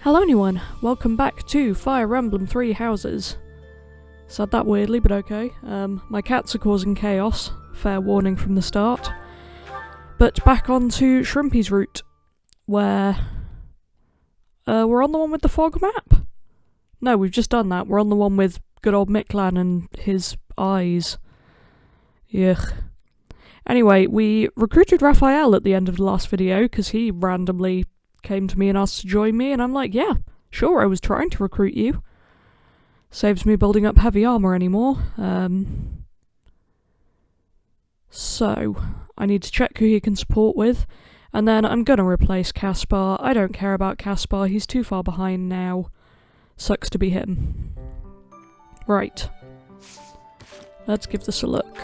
Hello anyone, welcome back to Fire Emblem 3 Houses. Said that weirdly, but okay. My cats are causing chaos, fair warning from the start. But back on to Shrimpy's route, where we're on the one with the fog map. No, we've just done that. We're on the one with good old Miklan and his eyes. Yuck. Anyway, we recruited Raphael at the end of the last video, because he randomly came to me and asked to join me, and I'm like, yeah, sure, I was trying to recruit you. Saves me building up heavy armor anymore. So, I need to check who he can support with, and then I'm gonna replace Caspar. I don't care about Caspar, he's too far behind now. Sucks to be him. Right. Let's give this a look.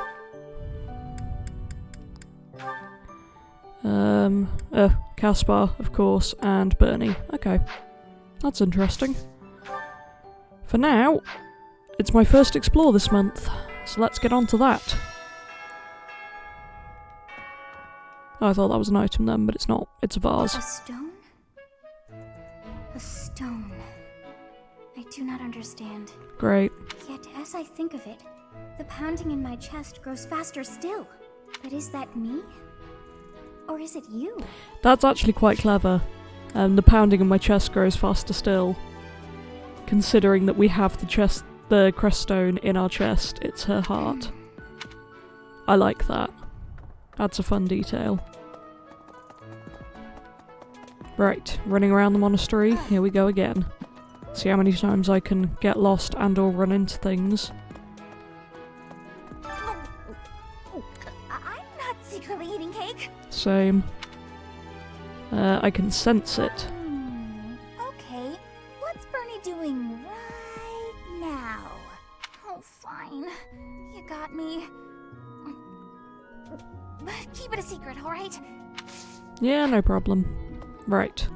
Caspar, of course, and Bernie. Okay. That's interesting. For now, it's my first explore this month, so let's get on to that. Oh, I thought that was an item then, but it's not. It's a vase. A stone? A stone. I do not understand. Great. Yet, as I think of it, the pounding in my chest grows faster still. But is that me? Or is it you? That's actually quite clever. The pounding in my chest grows faster still. Considering that we have the crest stone in our chest, it's her heart. I like that. That's a fun detail. Right, running around the monastery, here we go again. See how many times I can get lost and or run into things. I'm not secretly eating cake. Same. I can sense it. Okay, what's Bernie doing right now? Oh, fine. You got me. Keep it a secret, alright? Yeah, no problem. Right.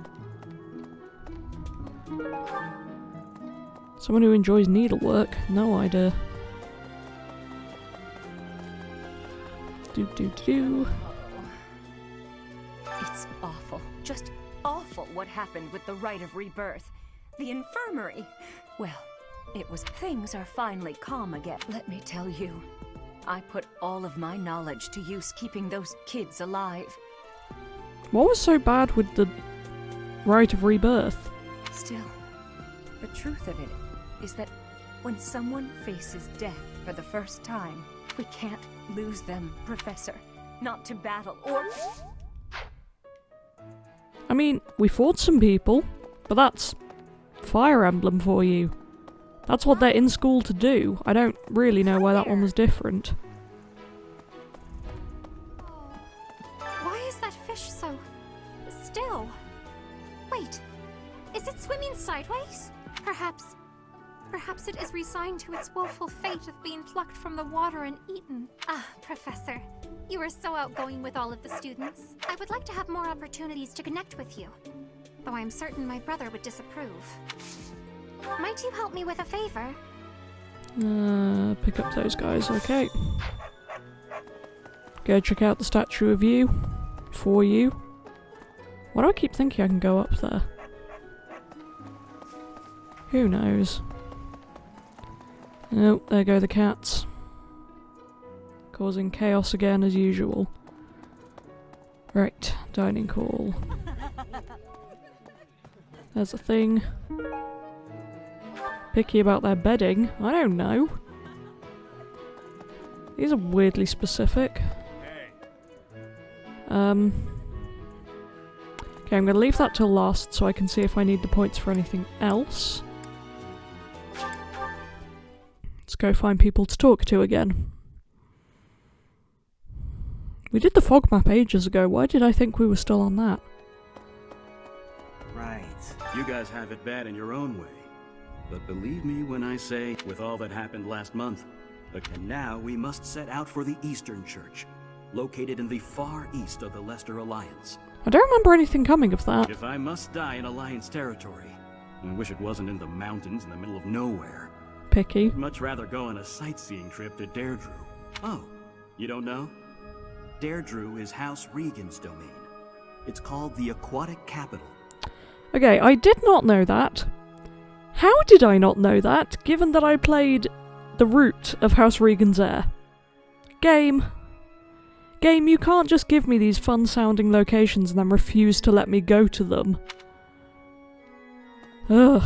Someone who enjoys needlework? No idea. Do. It's awful. Just awful what happened with the rite of rebirth. The infirmary. Well, things are finally calm again. Let me tell you, I put all of my knowledge to use keeping those kids alive. What was so bad with the rite of rebirth? Still, the truth of it is that when someone faces death for the first time, we can't lose them, Professor. Not to battle or... I mean, we fought some people, but that's Fire Emblem for you. That's what they're in school to do. I don't really know why that one was different. Why is that fish so still? Wait, is it swimming sideways? Perhaps it is resigned to its woeful fate of being plucked from the water and eaten. Ah, Professor, you are so outgoing with all of the students. I would like to have more opportunities to connect with you, though I am certain my brother would disapprove. Might you help me with a favor? Pick up those guys, okay. Go check out the statue of you. For you. Why do I keep thinking I can go up there? Who knows? Oh, there go the cats. Causing chaos again as usual. Right, dining hall. There's a thing. Picky about their bedding? I don't know. These are weirdly specific. Okay, I'm gonna leave that till last so I can see if I need the points for anything else. Let's go find people to talk to again. We did the fog map ages ago, why did I think we were still on that? Right. You guys have it bad in your own way. But believe me when I say, with all that happened last month, and now we must set out for the Eastern Church, located in the far east of the Leicester Alliance. I don't remember anything coming of that. If I must die in Alliance territory, I wish it wasn't in the mountains in the middle of nowhere. Picky. I'd much rather go on a sightseeing trip to Deirdre. Oh, you don't know? Deirdre is House Regan's domain. It's called the Aquatic Capital. Okay, I did not know that. How did I not know that, given that I played the route of House Regan's heir? Game, you can't just give me these fun-sounding locations and then refuse to let me go to them. Ugh.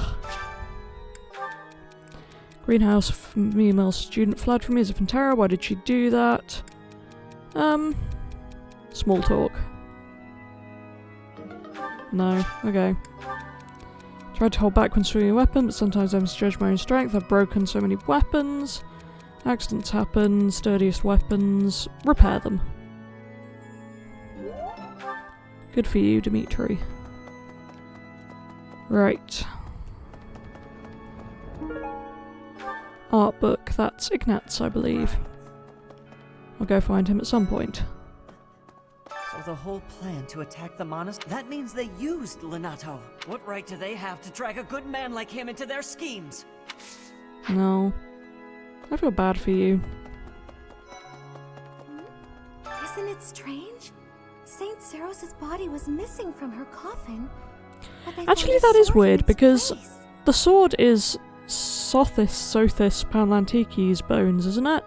Greenhouse female student fled from me as if in terror. Why did she do that? Small talk. No. Okay. Tried to hold back when swinging a weapon, but sometimes I misjudge my own strength. I've broken so many weapons. Accidents happen. Sturdiest weapons. Repair them. Good for you, Dimitri. Right. Art book. That's Ignat's, I believe. I'll go find him at some point. So the whole plan to attack the monastery? That means they used Lenato. What right do they have to drag a good man like him into their schemes? No. I feel bad for you. Isn't it strange? Saint Ceros's body was missing from her coffin. But they Actually, found that a is sword in weird, its because place. the sword is Sothis Panlantiki's bones, isn't it?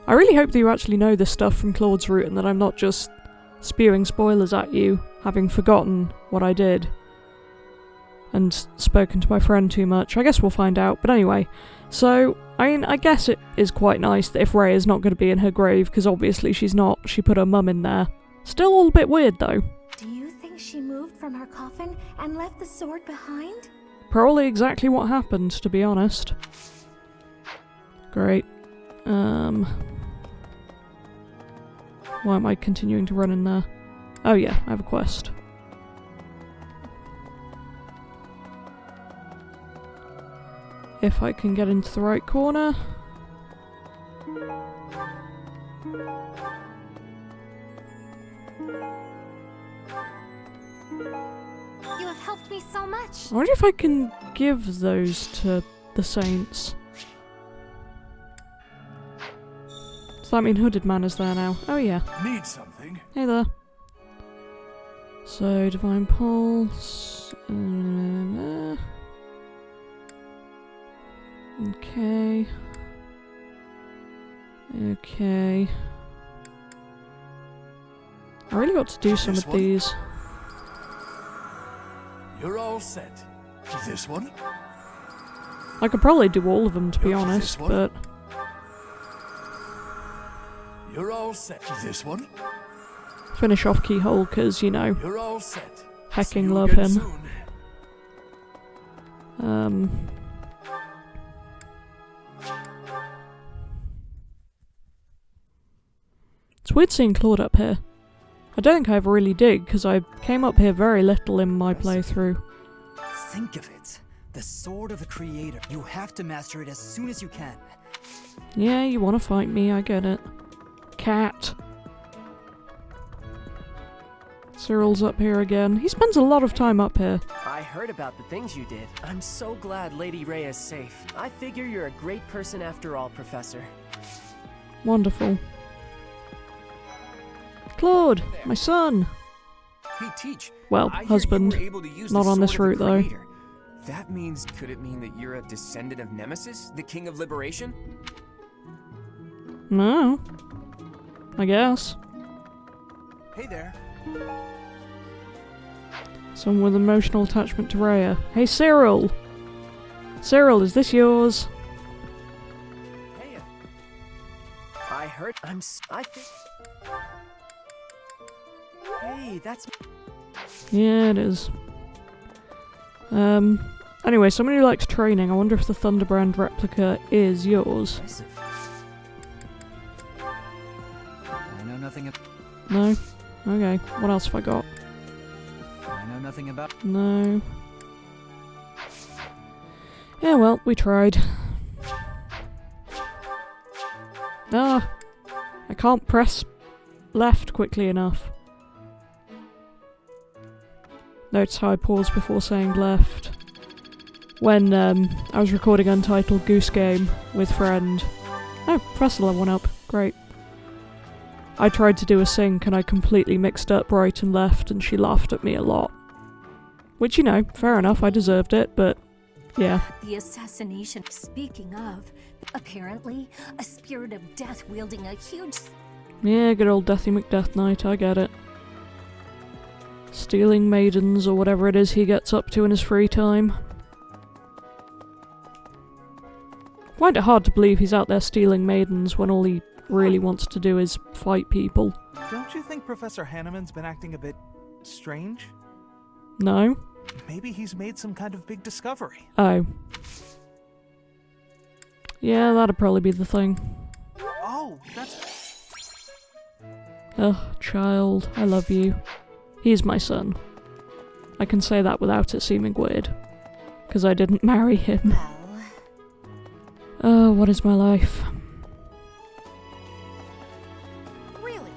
I really hope that you actually know this stuff from Claude's route and that I'm not just spewing spoilers at you, having forgotten what I did and spoken to my friend too much. I guess we'll find out. But anyway, so, I mean, I guess it is quite nice that if Rhea's not going to be in her grave, because obviously she's not, she put her mum in there. Still all a bit weird though. Do you think she moved from her coffin and left the sword behind? Probably exactly what happened, to be honest. Great. Why am I continuing to run in there? Oh yeah, I have a quest. If I can get into the right corner. You have helped me so much. I wonder if I can give those to the saints. Does that mean Hooded Man is there now? Oh yeah. Need something? Hey there. So, Divine Pulse. Okay. Okay. I really got to do some This of one? these. You're all set. This one? I could probably do all of them, to be This honest, one? but You're all set. This one? finish off Keyhole, because, you know, You're all set. hecking See you love again him. soon. It's weird seeing Claude up here. I don't think I ever really did, because I came up here very little in my playthrough. Think of it. The sword of the creator. You have to master it as soon as you can. Yeah, you want to fight me, I get it. Cat. Cyril's up here again. He spends a lot of time up here. I heard about the things you did. I'm so glad Lady Rhea is safe. I figure you're a great person after all, Professor. Wonderful. Claude, my son. Hey, Teach. Well, I hear husband. you were able to use Not the on this sword of route, the though. Creator. That means, could it mean that you're a descendant of Nemesis, the King of Liberation? No. I guess. Hey there. Someone with emotional attachment to Rhea. Hey, Cyril! Cyril, is this yours? Hey, I heard. I think. Hey, that's. Yeah, it is. Anyway, somebody who likes training. I wonder if the Thunderbrand replica is yours. Impressive. I know nothing. No? Okay. What else have I got? I know nothing about. No. Yeah, well, we tried. Ah! I can't press left quickly enough. Notice how I paused before saying left. When, I was recording Untitled Goose Game with friend. Oh, press the level 1 up. Great. I tried to do a sync and I completely mixed up right and left and she laughed at me a lot. Which, you know, fair enough, I deserved it, but yeah. The assassination. Speaking of, apparently, a spirit of death wielding a huge... Yeah, good old Deathy McDeath Knight, I get it. Stealing maidens or whatever it is he gets up to in his free time. Find it hard to believe he's out there stealing maidens when all he really wants to do is fight people. Don't you think Professor Hanneman's been acting a bit strange? No? Maybe he's made some kind of big discovery. Oh. Yeah, that'd probably be the thing. Oh, that's... Ugh, child, I love you. He's my son. I can say that without it seeming weird. Because I didn't marry him. Oh, what is my life? Really?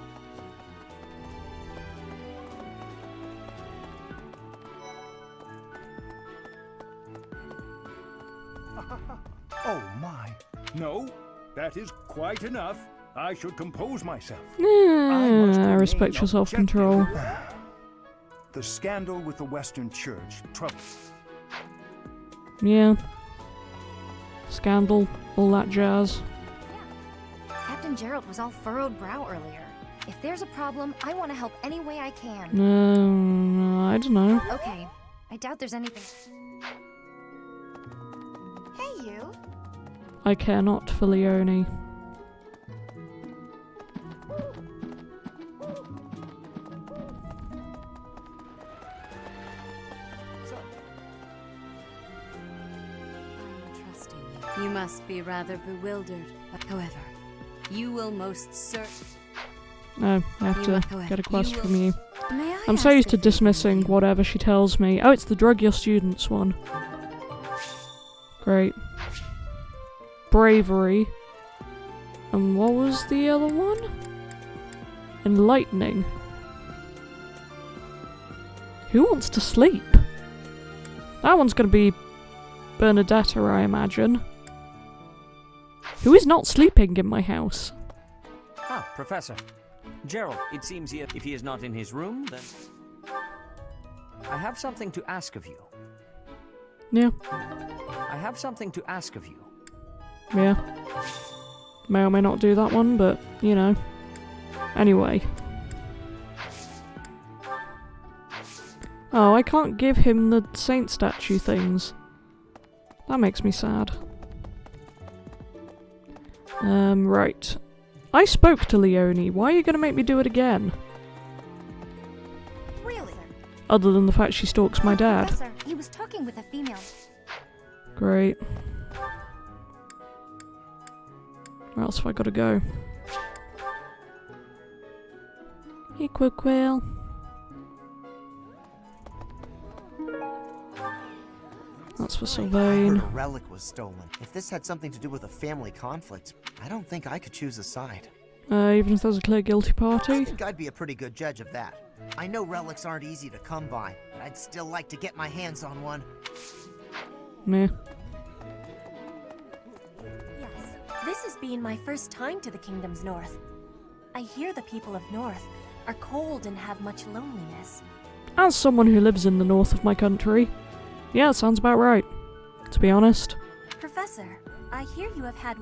Oh my. No, that is quite enough. I should compose myself. I respect your self-control. The scandal with the Western Church. Trouble. Yeah. Scandal, all that jazz. Captain Gerald was all furrowed brow earlier. If there's a problem, I want to help any way I can. I don't know. Okay, I doubt there's anything. Hey, you. I care not for Leone. You must be rather bewildered. However, you will most certainly... No, I have to get a quest from you. May I I'm so ask used to a favor dismissing of you? whatever she tells me. Oh, it's the drug your students one. Great. Bravery. And what was the other one? Enlightening. Who wants to sleep? That one's gonna be Bernadetta, I imagine. Who is not sleeping in my house? Ah, Professor. Gerald, it seems if he is not in his room, then... I have something to ask of you. Yeah. I have something to ask of you. Yeah. May or may not do that one, but, you know. Anyway. Oh, I can't give him the saint statue things. That makes me sad. Right. I spoke to Leone. Why are you gonna make me do it again? Really? Other than the fact she stalks my dad. Professor, he was talking with a female. Great. Where else have I gotta go? Equiquail. That's for I Sylvain. heard a relic was stolen. If this had something to do with a family conflict, I don't think I could choose a side. Even if there's a clear guilty I party? think I'd be a pretty good judge of that. I know relics aren't easy to come by, but I'd still like to get my hands on one. Meh. Yes, this has been my first time to the Kingdom's North. I hear the people of North are cold and have much loneliness. As someone who lives in the north of my country, yeah, sounds about right, to be honest. Professor, I hear you have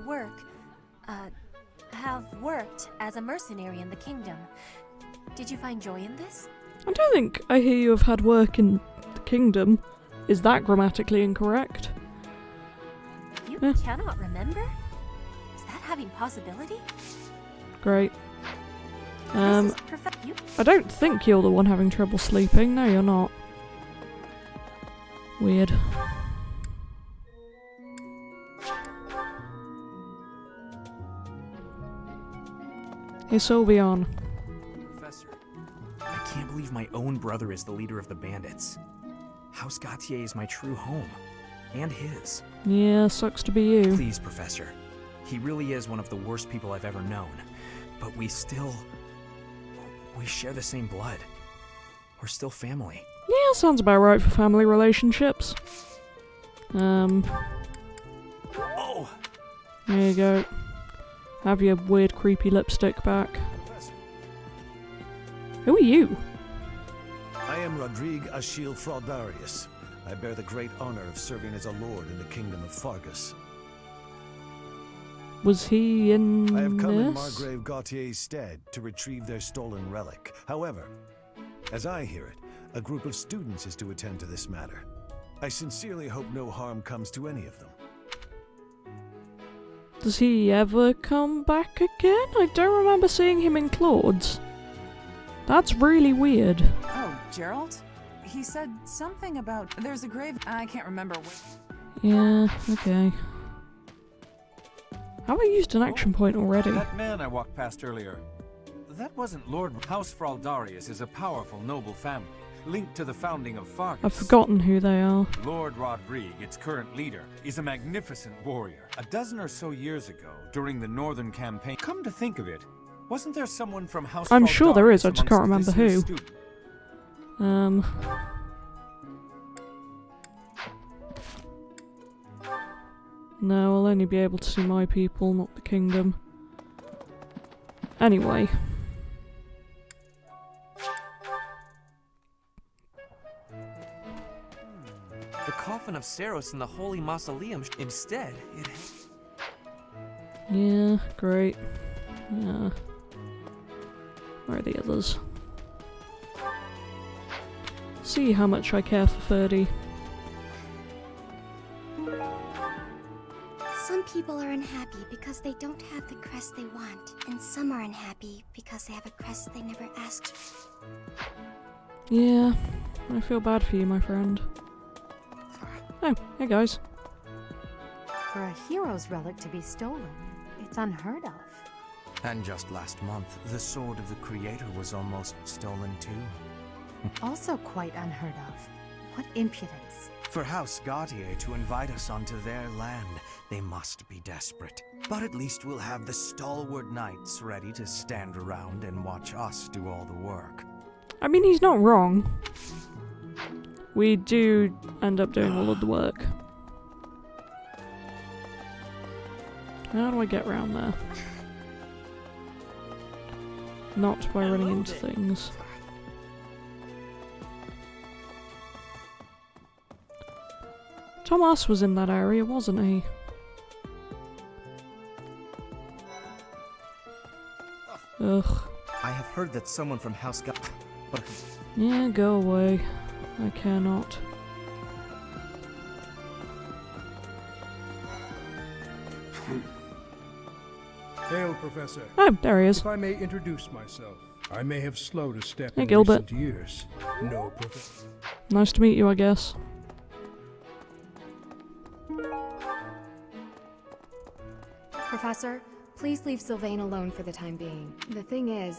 worked as a mercenary in the Kingdom. Did you find joy in this? I don't think I hear you have had work in the kingdom. Is that grammatically incorrect? You Eh. cannot remember? Is that having possibility? Great. This is you. I don't think you're the one having trouble sleeping. No, you're not. Weird. Hey, Sylveon. Professor, I can't believe my own brother is the leader of the bandits. House Gautier is my true home. And his. Yeah, sucks to be you. Please, Professor. He really is one of the worst people I've ever known. But we share the same blood. We're still family. Yeah, sounds about right for family relationships. Oh! There you go. Have your weird, creepy lipstick back. Who are you? I am Rodrigue Achille Fraudarius. I bear the great honor of serving as a lord in the kingdom of Fargus. Was he in I have come in this? Margrave Gautier's stead to retrieve their stolen relic. However, as I hear it, a group of students is to attend to this matter. I sincerely hope no harm comes to any of them. Does he ever come back again? I don't remember seeing him in Claude's. That's really weird. Oh, Gerald? He said something about there's a grave. I can't remember what. Yeah, okay. Have I used an action point already? That man I walked past earlier. That wasn't Lord. House Fraldarius is a powerful noble family, linked to the founding of Fargus. I've forgotten who they are. Lord Rodrigue, its current leader, is a magnificent warrior. A dozen or so years ago, during the Northern Campaign, come to think of it, wasn't there someone from House I'm sure there is, I just can't amongst remember this who. year's student? No, I'll only be able to see my people, not the kingdom. Anyway. The coffin of Saros in the Holy Mausoleum instead. Yeah, great. Yeah. Where are the others? See how much I care for Ferdy. Some people are unhappy because they don't have the crest they want, and some are unhappy because they have a crest they never asked for. Yeah, I feel bad for you, my friend. Oh, hey guys. For a hero's relic to be stolen, it's unheard of. And just last month, the sword of the Creator was almost stolen too. Also quite unheard of. What impudence. For House Gautier to invite us onto their land, they must be desperate. But at least we'll have the stalwart knights ready to stand around and watch us do all the work. I mean, he's not wrong. We do end up doing all of the work. How do I get around there? Not by running into things. Thomas was in that area, wasn't he? Ugh. I have heard that someone from House Yeah, go away. I cannot. Hail, Professor. Oh, there he is. If I may introduce myself, I may have slowed a step Hey, in Gilbert. recent years. No, Professor. Nice to meet you, I guess. Professor, please leave Sylvain alone for the time being. The thing is,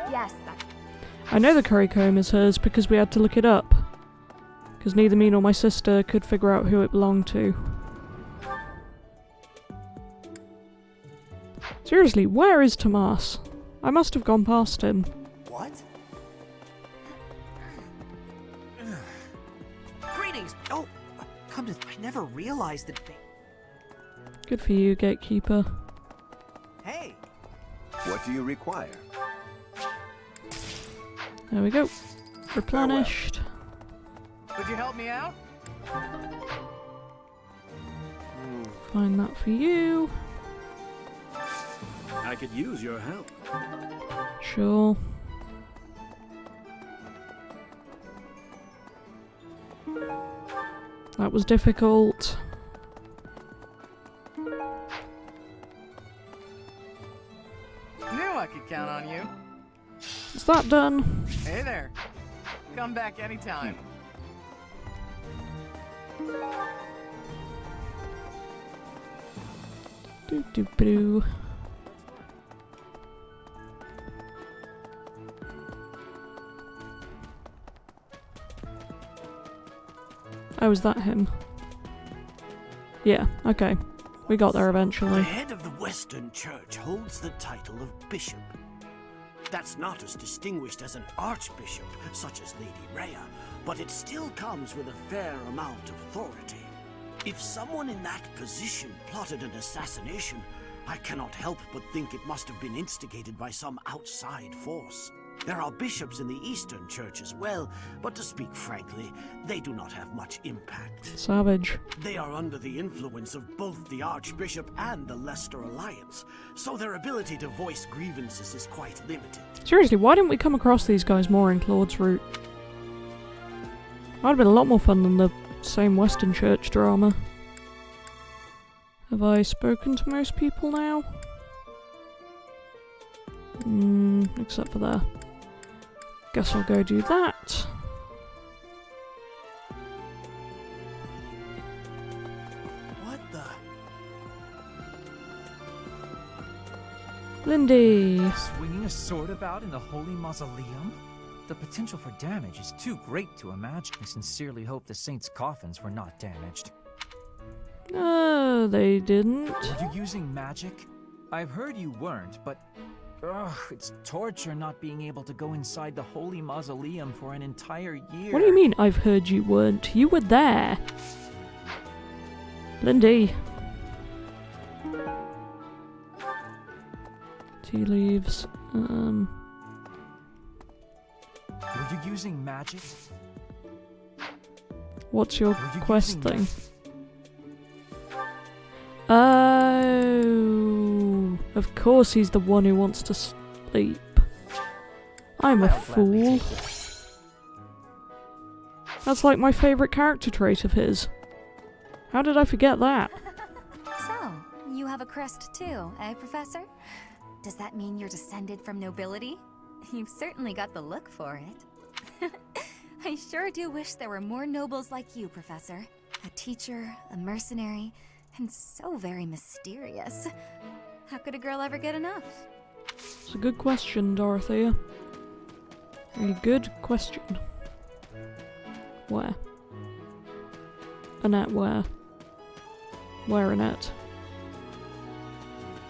Yes, that... I know the currycomb is hers because we had to look it up. Because neither me nor my sister could figure out who it belonged to. Seriously, where is Tomas? I must have gone past him. What? Greetings! Oh, come to... I never realized that they... Good for you, gatekeeper. Hey! What do you require? There we go. Replenished. Could you help me out? Find that for you. I could use your help. Sure. That was difficult. Knew I could count on you. Is that done? Hey there. Come back anytime. Do do do. Oh, is that him? Yeah, okay. We got there eventually. The head of the Western Church holds the title of bishop. That's not as distinguished as an archbishop, such as Lady Rhea, but it still comes with a fair amount of authority. If someone in that position plotted an assassination, I cannot help but think it must have been instigated by some outside force. There are bishops in the Eastern Church as well, but to speak frankly, they do not have much impact. Savage. They are under the influence of both the Archbishop and the Leicester Alliance, so their ability to voice grievances is quite limited. Seriously, why didn't we come across these guys more in Claude's route? That would have been a lot more fun than the same Western Church drama. Have I spoken to most people now? Except for there. Guess I'll go do that. What the? Lindy! Swinging a sword about in the Holy Mausoleum? The potential for damage is too great to imagine. I sincerely hope the saints' coffins were not damaged. They didn't. Were you using magic? I've heard you weren't, but it's torture not being able to go inside the Holy Mausoleum for an entire year. What do you mean, I've heard you weren't? You were there. Lindy. Tea leaves. Were you using magic? What's your quest thing? Oh, of course he's the one who wants to sleep. I'm a fool. That's like my favourite character trait of his. How did I forget that? So, you have a crest too, eh, Professor? Does that mean you're descended from nobility? You've certainly got the look for it. I sure do wish there were more nobles like you, Professor. A teacher, a mercenary, and so very mysterious. How could a girl ever get enough? It's a good question, Dorothea. A good question. Where? Annette, where? Where, Annette?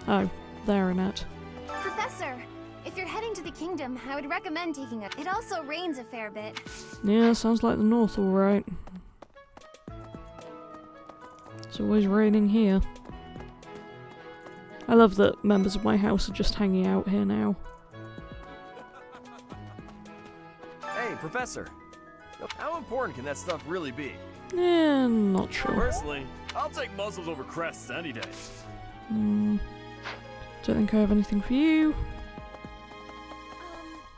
Oh, there, Annette. Professor, if you're heading to the kingdom, I would recommend taking it. It also rains a fair bit. Yeah, sounds like the north, alright. It's always raining here. I love that members of my house are just hanging out here now. Hey, Professor. How important can that stuff really be? Yeah, not sure. Personally, I'll take muzzles over crests any day. Don't think I have anything for you.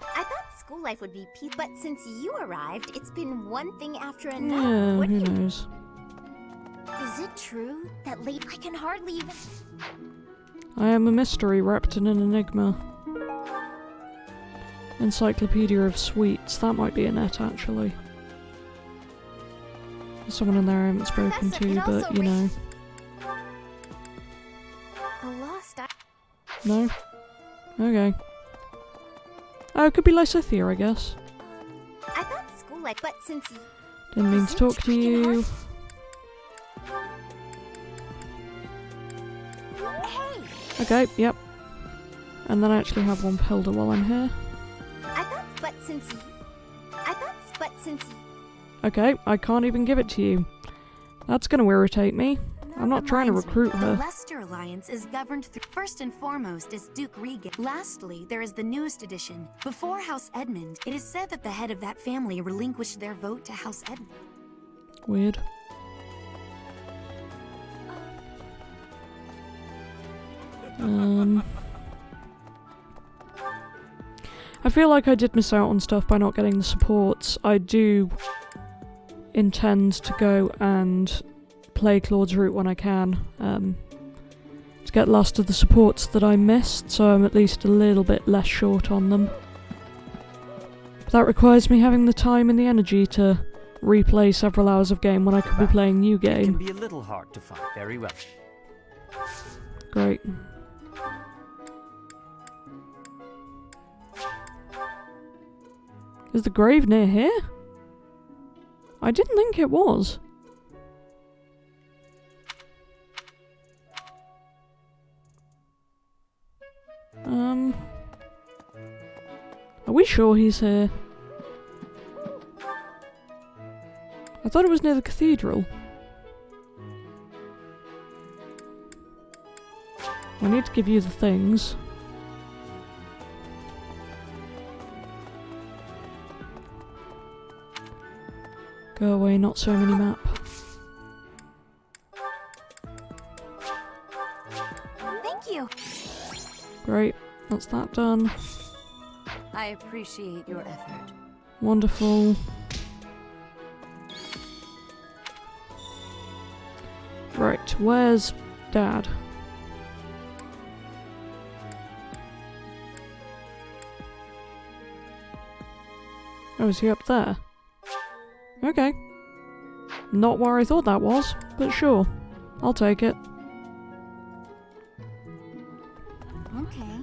I thought school life would be peace, but since you arrived, it's been one thing after another. Yeah, who knows? Is it true that late I can hardly even... I am a mystery wrapped in an enigma. Encyclopedia of Sweets. That might be Annette, actually. There's someone in there I haven't spoken to, but you know. No? Okay. Oh, it could be Lysithea, I guess. I thought school life, but since you... Didn't mean to talk to you. Okay, yep. And then I actually have one for Hilda while I'm here. I thought, but since you... Okay, I can't even give it to you. That's gonna irritate me. I'm not trying to recruit her. The Leicester Alliance is governed through... First and foremost is Duke Regan. Lastly, there is the newest edition. Before House Edmund, it is said that the head of that family relinquished their vote to House Edmund. Weird. I feel like I did miss out on stuff by not getting the supports. I do intend to go and play Claude's route when I can, to get last of the supports that I missed, so I'm at least a little bit less short on them. But that requires me having the time and the energy to replay several hours of game when I could be playing new game. It can be a little hard to find. Very well. Great. Is the grave near here? I didn't think it was. Are we sure he's here? I thought it was near the cathedral. I need to give you the things. Go away, not so many map. Thank you. Great, that's that done. I appreciate your effort. Wonderful. Right, where's Dad? Oh, is he up there? Okay. Not where I thought that was, but sure. I'll take it. Okay.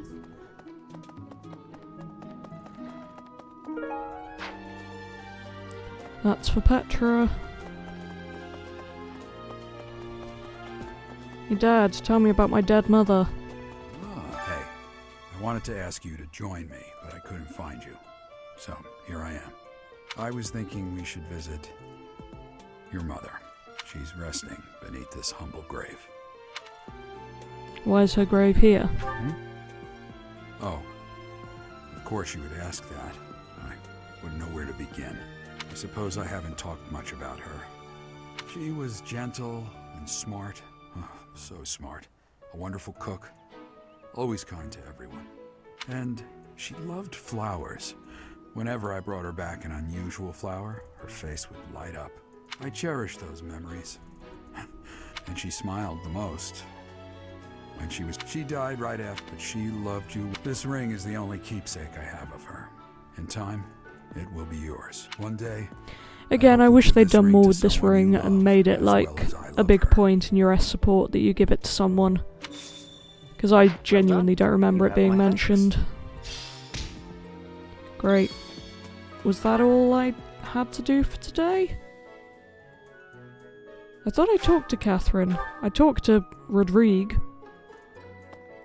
That's for Petra. Hey Dad, tell me about my dead mother. Hey, I wanted to ask you to join me, but I couldn't find you. So, here I am. I was thinking we should visit your mother. She's resting beneath this humble grave. Why is her grave here? Hmm? Oh, of course you would ask that. I wouldn't know where to begin. I suppose I haven't talked much about her. She was gentle and smart. Oh, so smart. A wonderful cook. Always kind to everyone. And she loved flowers. Whenever I brought her back an unusual flower, her face would light up. I cherish those memories. And she smiled the most. When she died right after, but she loved you. This ring is the only keepsake I have of her. In time, it will be yours. One day... Again, I wish they'd done more with this ring and made it like a big point in your S support that you give it to someone. Because I genuinely don't remember it being mentioned. Great. Was that all I had to do for today? I thought I talked to Catherine. I talked to Rodrigue.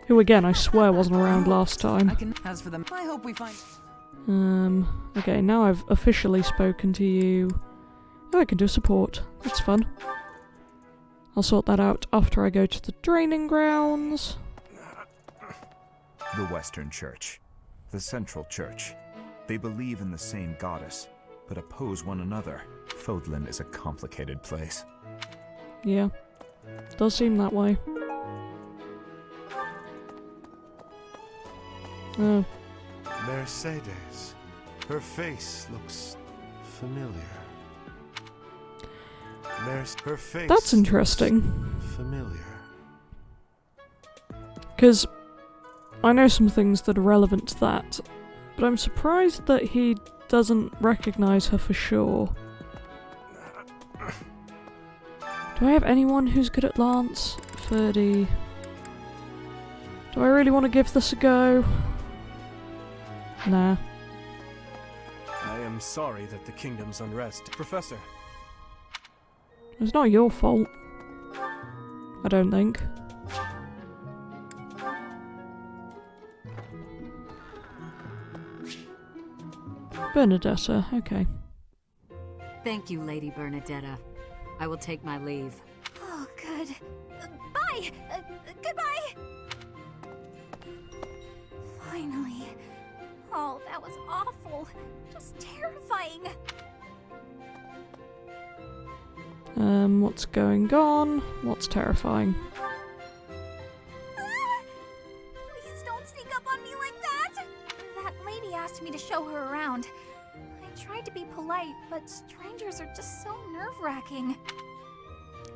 Who again, I swear wasn't around last time. As for them, I hope we find... Okay, now I've officially spoken to you. Oh, I can do support. That's fun. I'll sort that out after I go to the training grounds. The Western Church. The Central Church. They believe in the same goddess, but oppose one another. Fodlan is a complicated place. Yeah. Does seem that way. Oh. Mercedes. Her face looks familiar. Her face. That's interesting. Familiar. Because I know some things that are relevant to that, but I'm surprised that he doesn't recognise her for sure. Do I have anyone who's good at Lance? 30. Do I really want to give this a go? Nah. I am sorry that the kingdom's unrest. Professor. It's not your fault. I don't think. Bernadetta, okay. Thank you, Lady Bernadetta. I will take my leave. Oh, good. Bye! Goodbye! Finally. Oh, that was awful. Just terrifying. What's going on? What's terrifying? Please don't sneak up on me like that! That lady asked me to show her around. I tried to be polite, but strangers are just so nerve-wracking.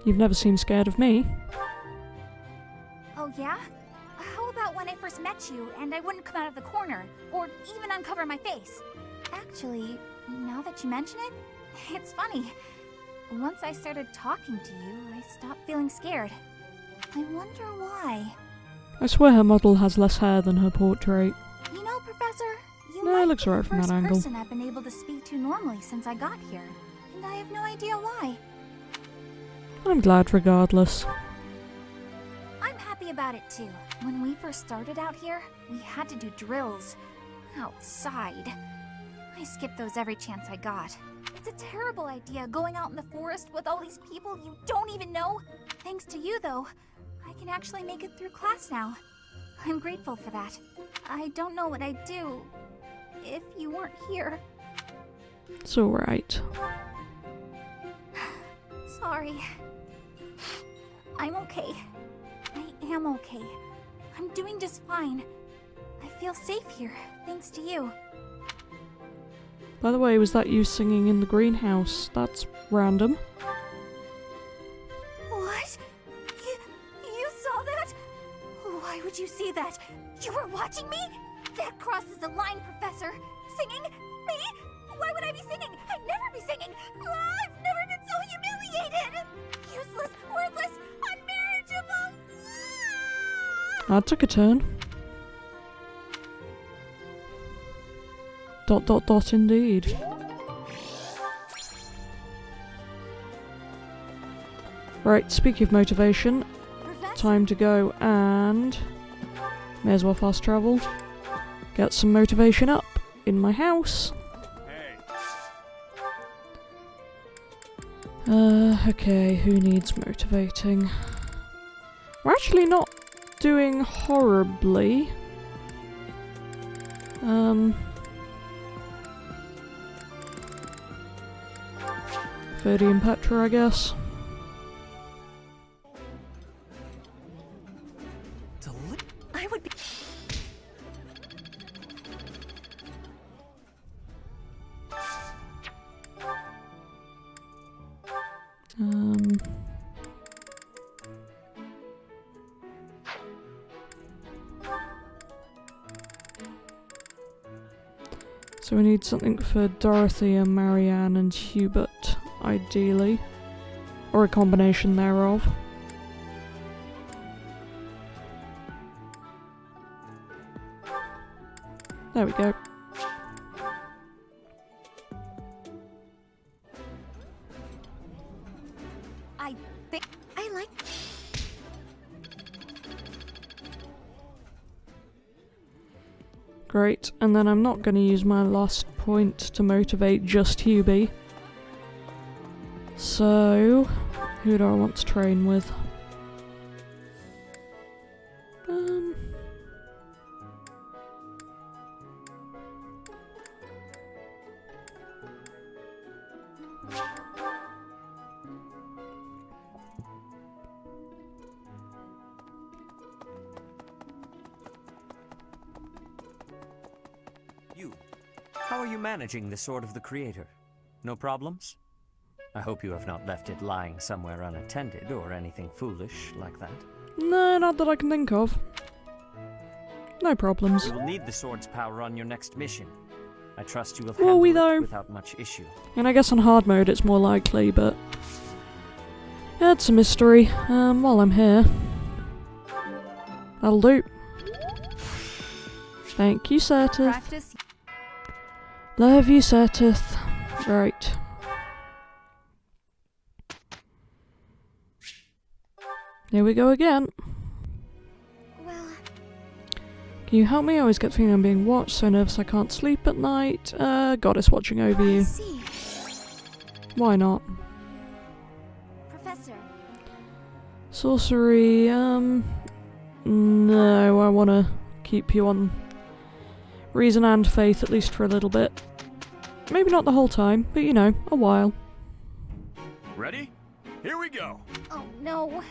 You've never seemed scared of me. Oh, yeah? How about when I first met you and I wouldn't come out of the corner, or even uncover my face? Actually, now that you mention it, it's funny. Once I started talking to you, I stopped feeling scared. I wonder why. I swear her model has less hair than her portrait. You know, Professor, you No, might it looks be alright the from that first angle. person I've been able to speak to normally since I got here, and I have no idea why. I'm glad regardless. I'm happy about it too. When we first started out here, we had to do drills. Outside. I skipped those every chance I got. It's a terrible idea going out in the forest with all these people you don't even know. Thanks to you though, I can actually make it through class now. I'm grateful for that. I don't know what I'd do if you weren't here. It's alright. Sorry. I'm okay. I am okay. I'm doing just fine. I feel safe here, thanks to you. By the way, was that you singing in the greenhouse? That's random. What? You saw that? Why would you see that? You were watching me? That crosses the line, Professor. Singing? Me? Why would I be singing? I'd never be singing. I've never been so humiliated. Useless, worthless, unmarriageable. That took a turn. ... indeed. Right, speaking of motivation, time to go and... may as well fast travel. Get some motivation up in my house. Okay, who needs motivating? We're actually not doing horribly. Ferdy and Petra, I guess. I would be... So we need something for Dorothy and Marianne and Hubert, ideally. Or a combination thereof. There we go. I think I like... Great, and then I'm not going to use my last point to motivate just Hubie. So, who do I want to train with? You. How are you managing the Sword of the Creator? No problems? I hope you have not left it lying somewhere unattended or anything foolish like that. No, not that I can think of. No problems. You will need the sword's power on your next mission. I trust you will handle it without much issue. And I guess on hard mode it's more likely, but... yeah, it's a mystery. While I'm here... that'll do. Thank you, Sertith. Practice. Love you, Sertith. Right. Here we go again. Well... Can you help me? I always get the feeling I'm being watched, so nervous I can't sleep at night. Goddess watching over you. I see. Why not? Professor. Sorcery, no, I wanna keep you on reason and faith, at least for a little bit. Maybe not the whole time, but you know, a while. Ready? Here we go. Oh, no.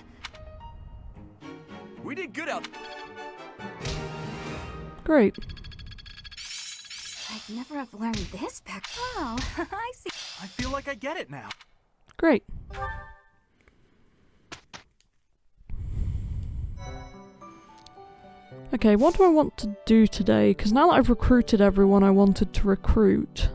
We did good out. Great. I'd never have learned this back. Oh, I see. I feel like I get it now. Great. Okay, what do I want to do today? Because now that I've recruited everyone I wanted to recruit,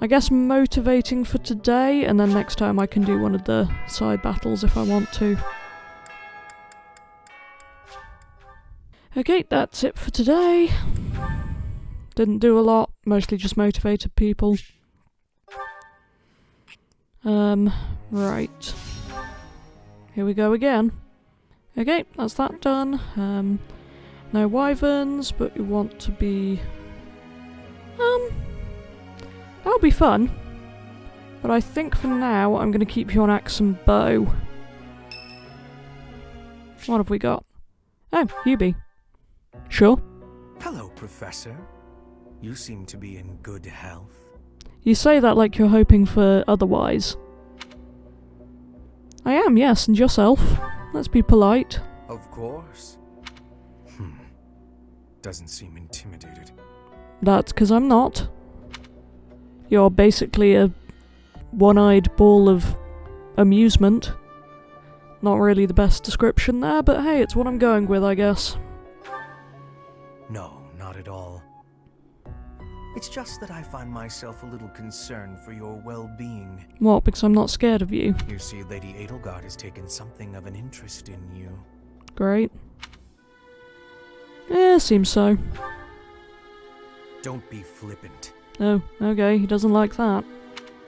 I guess motivating for today, and then next time I can do one of the side battles if I want to. Okay, that's it for today. Didn't do a lot, mostly just motivated people. Right. Here we go again. Okay, that's that done. No wyverns, but you want to be... that'll be fun. But I think for now, I'm going to keep you on axe and bow. What have we got? Oh, Hubie. Sure. Hello, Professor. You seem to be in good health. You say that like you're hoping for otherwise. I am, yes, and yourself. Let's be polite. Of course. Doesn't seem intimidated. That's because I'm not. You're basically a one-eyed ball of amusement. Not really the best description there, but hey, it's what I'm going with, I guess. No, not at all. It's just that I find myself a little concerned for your well-being. What, because I'm not scared of you? You see, Lady Edelgard has taken something of an interest in you. Great. Yeah, seems so. Don't be flippant. Oh, okay, he doesn't like that.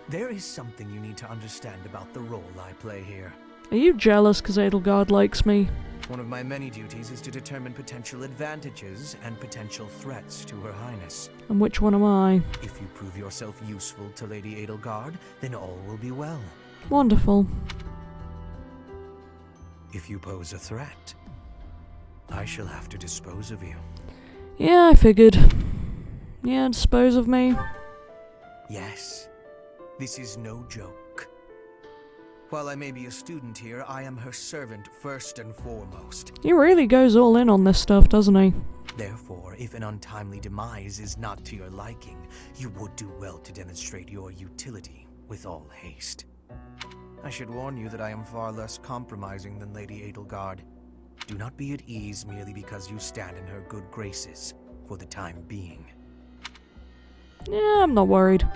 There is something you need to understand about the role I play here. Are you jealous because Edelgard likes me? One of my many duties is to determine potential advantages and potential threats to Her Highness. And which one am I? If you prove yourself useful to Lady Edelgard, then all will be well. Wonderful. If you pose a threat, I shall have to dispose of you. Yeah, I figured. Yeah, dispose of me. Yes, this is no joke. While I may be a student here, I am her servant first and foremost. He really goes all in on this stuff, doesn't he? Therefore, if an untimely demise is not to your liking, you would do well to demonstrate your utility with all haste. I should warn you that I am far less compromising than Lady Edelgard. Do not be at ease merely because you stand in her good graces for the time being. Yeah, I'm not worried.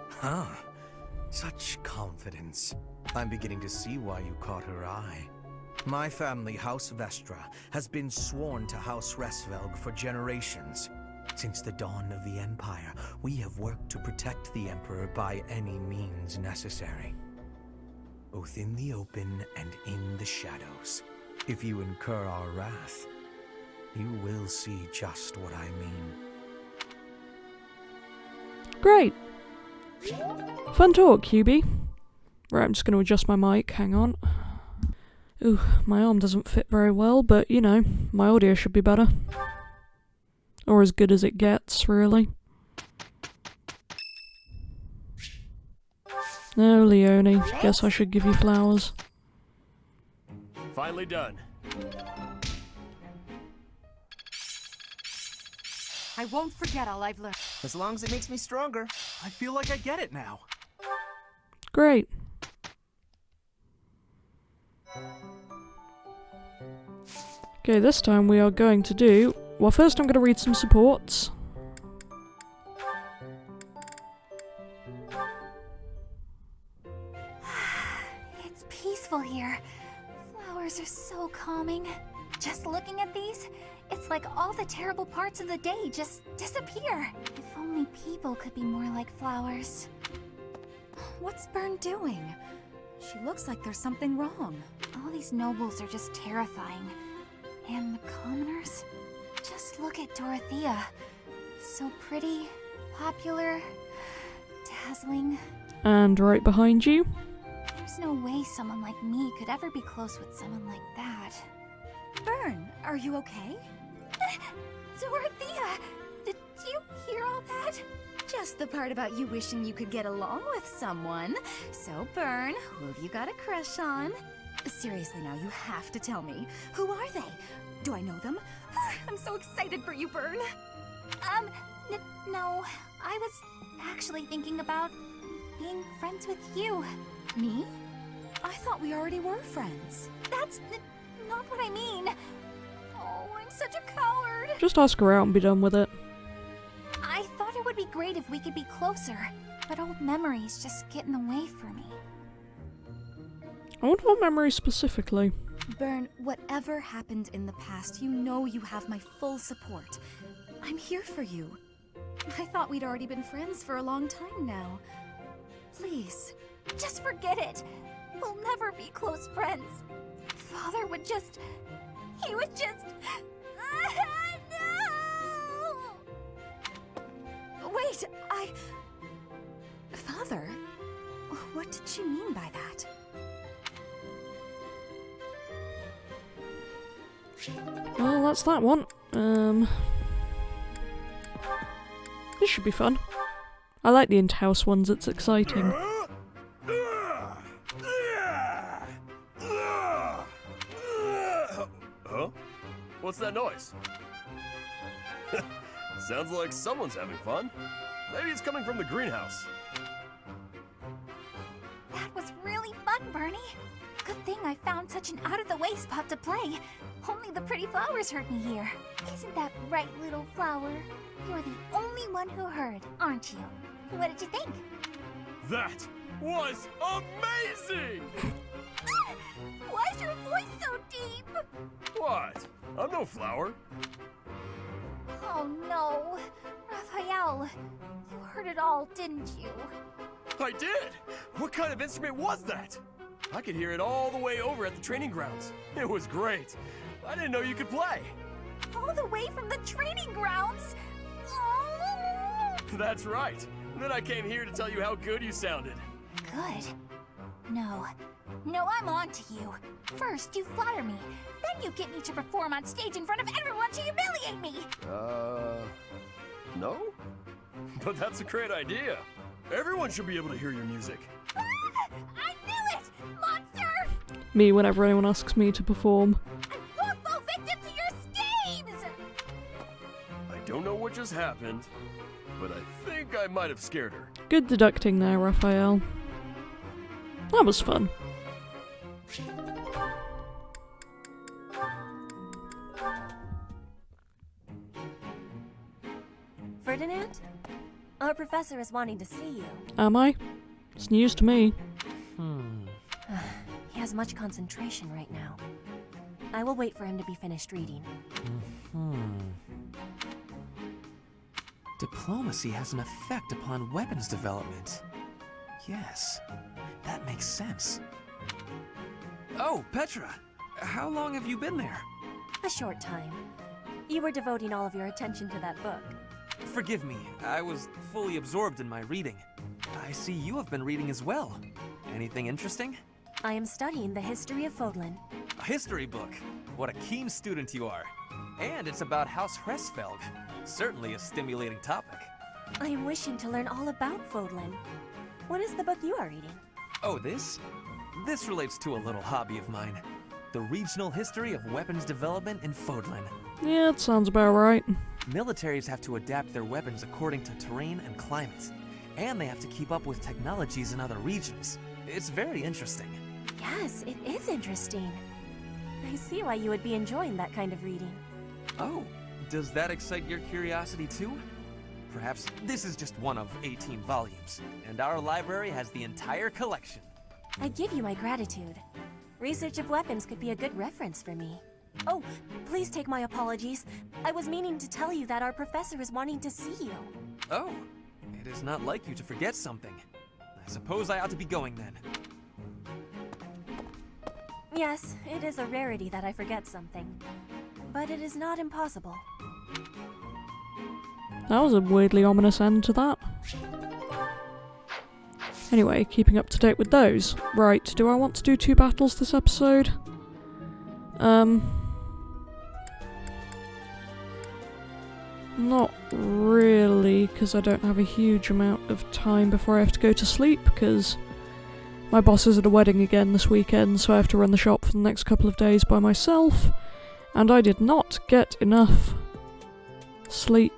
Huh. Such confidence. I'm beginning to see why you caught her eye. My family, House Vestra, has been sworn to House Resvelg for generations. Since the dawn of the Empire, we have worked to protect the Emperor by any means necessary. Both in the open and in the shadows. If you incur our wrath, you will see just what I mean. Great. Fun talk, Hubie. Right, I'm just going to adjust my mic. Hang on. Ooh, my arm doesn't fit very well, but, you know, my audio should be better. Or as good as it gets, really. No, Leone. Guess I should give you flowers. Finally done. I won't forget all I've learned. As long as it makes me stronger. I feel like I get it now. Great. Okay, this time we are going to do... Well, first I'm going to read some supports. It's peaceful here. Flowers are so calming. Just looking at these, it's like all the terrible parts of the day just disappear. If only people could be more like flowers. What's Bern doing? She looks like there's something wrong. All these nobles are just terrifying. And the commoners? Just look at Dorothea. So pretty, popular, dazzling. And right behind you. There's no way someone like me could ever be close with someone like that. Bern, are you okay? Dorothea! Did you hear all that? Just the part about you wishing you could get along with someone. So, Bern, who have you got a crush on? Seriously now, you have to tell me. Who are they? Do I know them? I'm so excited for you, Bern. No. I was actually thinking about being friends with you. Me? I thought we already were friends. That's not what I mean. Oh, I'm such a coward. Just ask her out and be done with it. I thought it would be great if we could be closer, but old memories just get in the way for me. I wonder what memory specifically. Bern, whatever happened in the past, you know you have my full support. I'm here for you. I thought we'd already been friends for a long time now. Please. Just forget it. We'll never be close friends. Father would just... He would just... No! Wait, Father? What did she mean by that? Well, that's that one. This should be fun. I like the in-house ones, it's exciting. Huh? What's that noise? Sounds like someone's having fun. Maybe it's coming from the greenhouse. That was really fun, Bernie. Good thing I found such an out-of-the-way spot to play. Only the pretty flowers heard me here. Isn't that right, little flower? You're the only one who heard, aren't you? What did you think? That was amazing! Why's your voice so deep? What? I'm no flower. Oh no. Raphael, you heard it all, didn't you? I did! What kind of instrument was that? I could hear it all the way over at the training grounds. It was great. I didn't know you could play. All the way from the training grounds? Oh. That's right. Then I came here to tell you how good you sounded. Good. No, I'm on to you. First, you flatter me. Then you get me to perform on stage in front of everyone to humiliate me. No? But that's a great idea. Everyone should be able to hear your music. I knew it! Monster! Me whenever anyone asks me to perform. I won't fall victim to your schemes! I don't know what just happened, but I think I might have scared her. Good deducting there, Raphael. That was fun. Ferdinand? Our professor is wanting to see you. Am I? It's news to me. He has much concentration right now. I will wait for him to be finished reading. Diplomacy has an effect upon weapons development. Yes, that makes sense. Oh, Petra! How long have you been there? A short time. You were devoting all of your attention to that book. Forgive me, I was fully absorbed in my reading. I see you have been reading as well. Anything interesting? I am studying the history of Fodlan. A history book? What a keen student you are. And it's about House Hresvelg. Certainly a stimulating topic. I am wishing to learn all about Fodlan. What is the book you are reading? Oh, this? This relates to a little hobby of mine. The regional history of weapons development in Fodlan. Yeah, it sounds about right. Militaries have to adapt their weapons according to terrain and climate. And they have to keep up with technologies in other regions. It's very interesting. Yes, it is interesting. I see why you would be enjoying that kind of reading. Oh, does that excite your curiosity too? Perhaps this is just one of 18 volumes, and our library has the entire collection. I give you my gratitude. Research of weapons could be a good reference for me. Oh, please take my apologies. I was meaning to tell you that our professor is wanting to see you. Oh, it is not like you to forget something. I suppose I ought to be going then. Yes, it is a rarity that I forget something. But it is not impossible. That was a weirdly ominous end to that. Anyway, keeping up to date with those. Right, do I want to do 2 battles this episode? Not really, because I don't have a huge amount of time before I have to go to sleep, because my boss is at a wedding again this weekend, so I have to run the shop for the next couple of days by myself, and I did not get enough sleep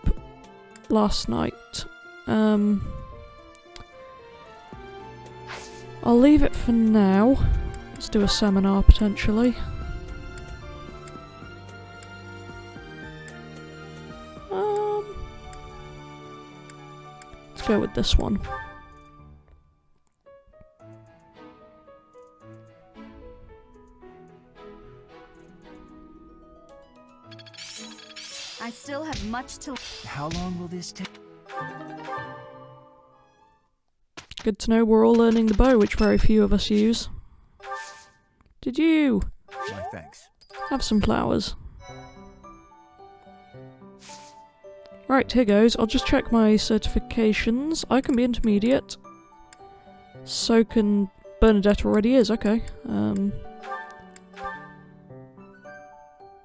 last night. I'll leave it for now. Let's do a seminar, potentially. Let's go with this one. I still have much to... How long will this take? Good to know we're all learning the bow, which very few of us use. Did you? Why, thanks. Have some flowers. Right, here goes. I'll just check my certifications. I can be intermediate. So can Bernadette already is, okay.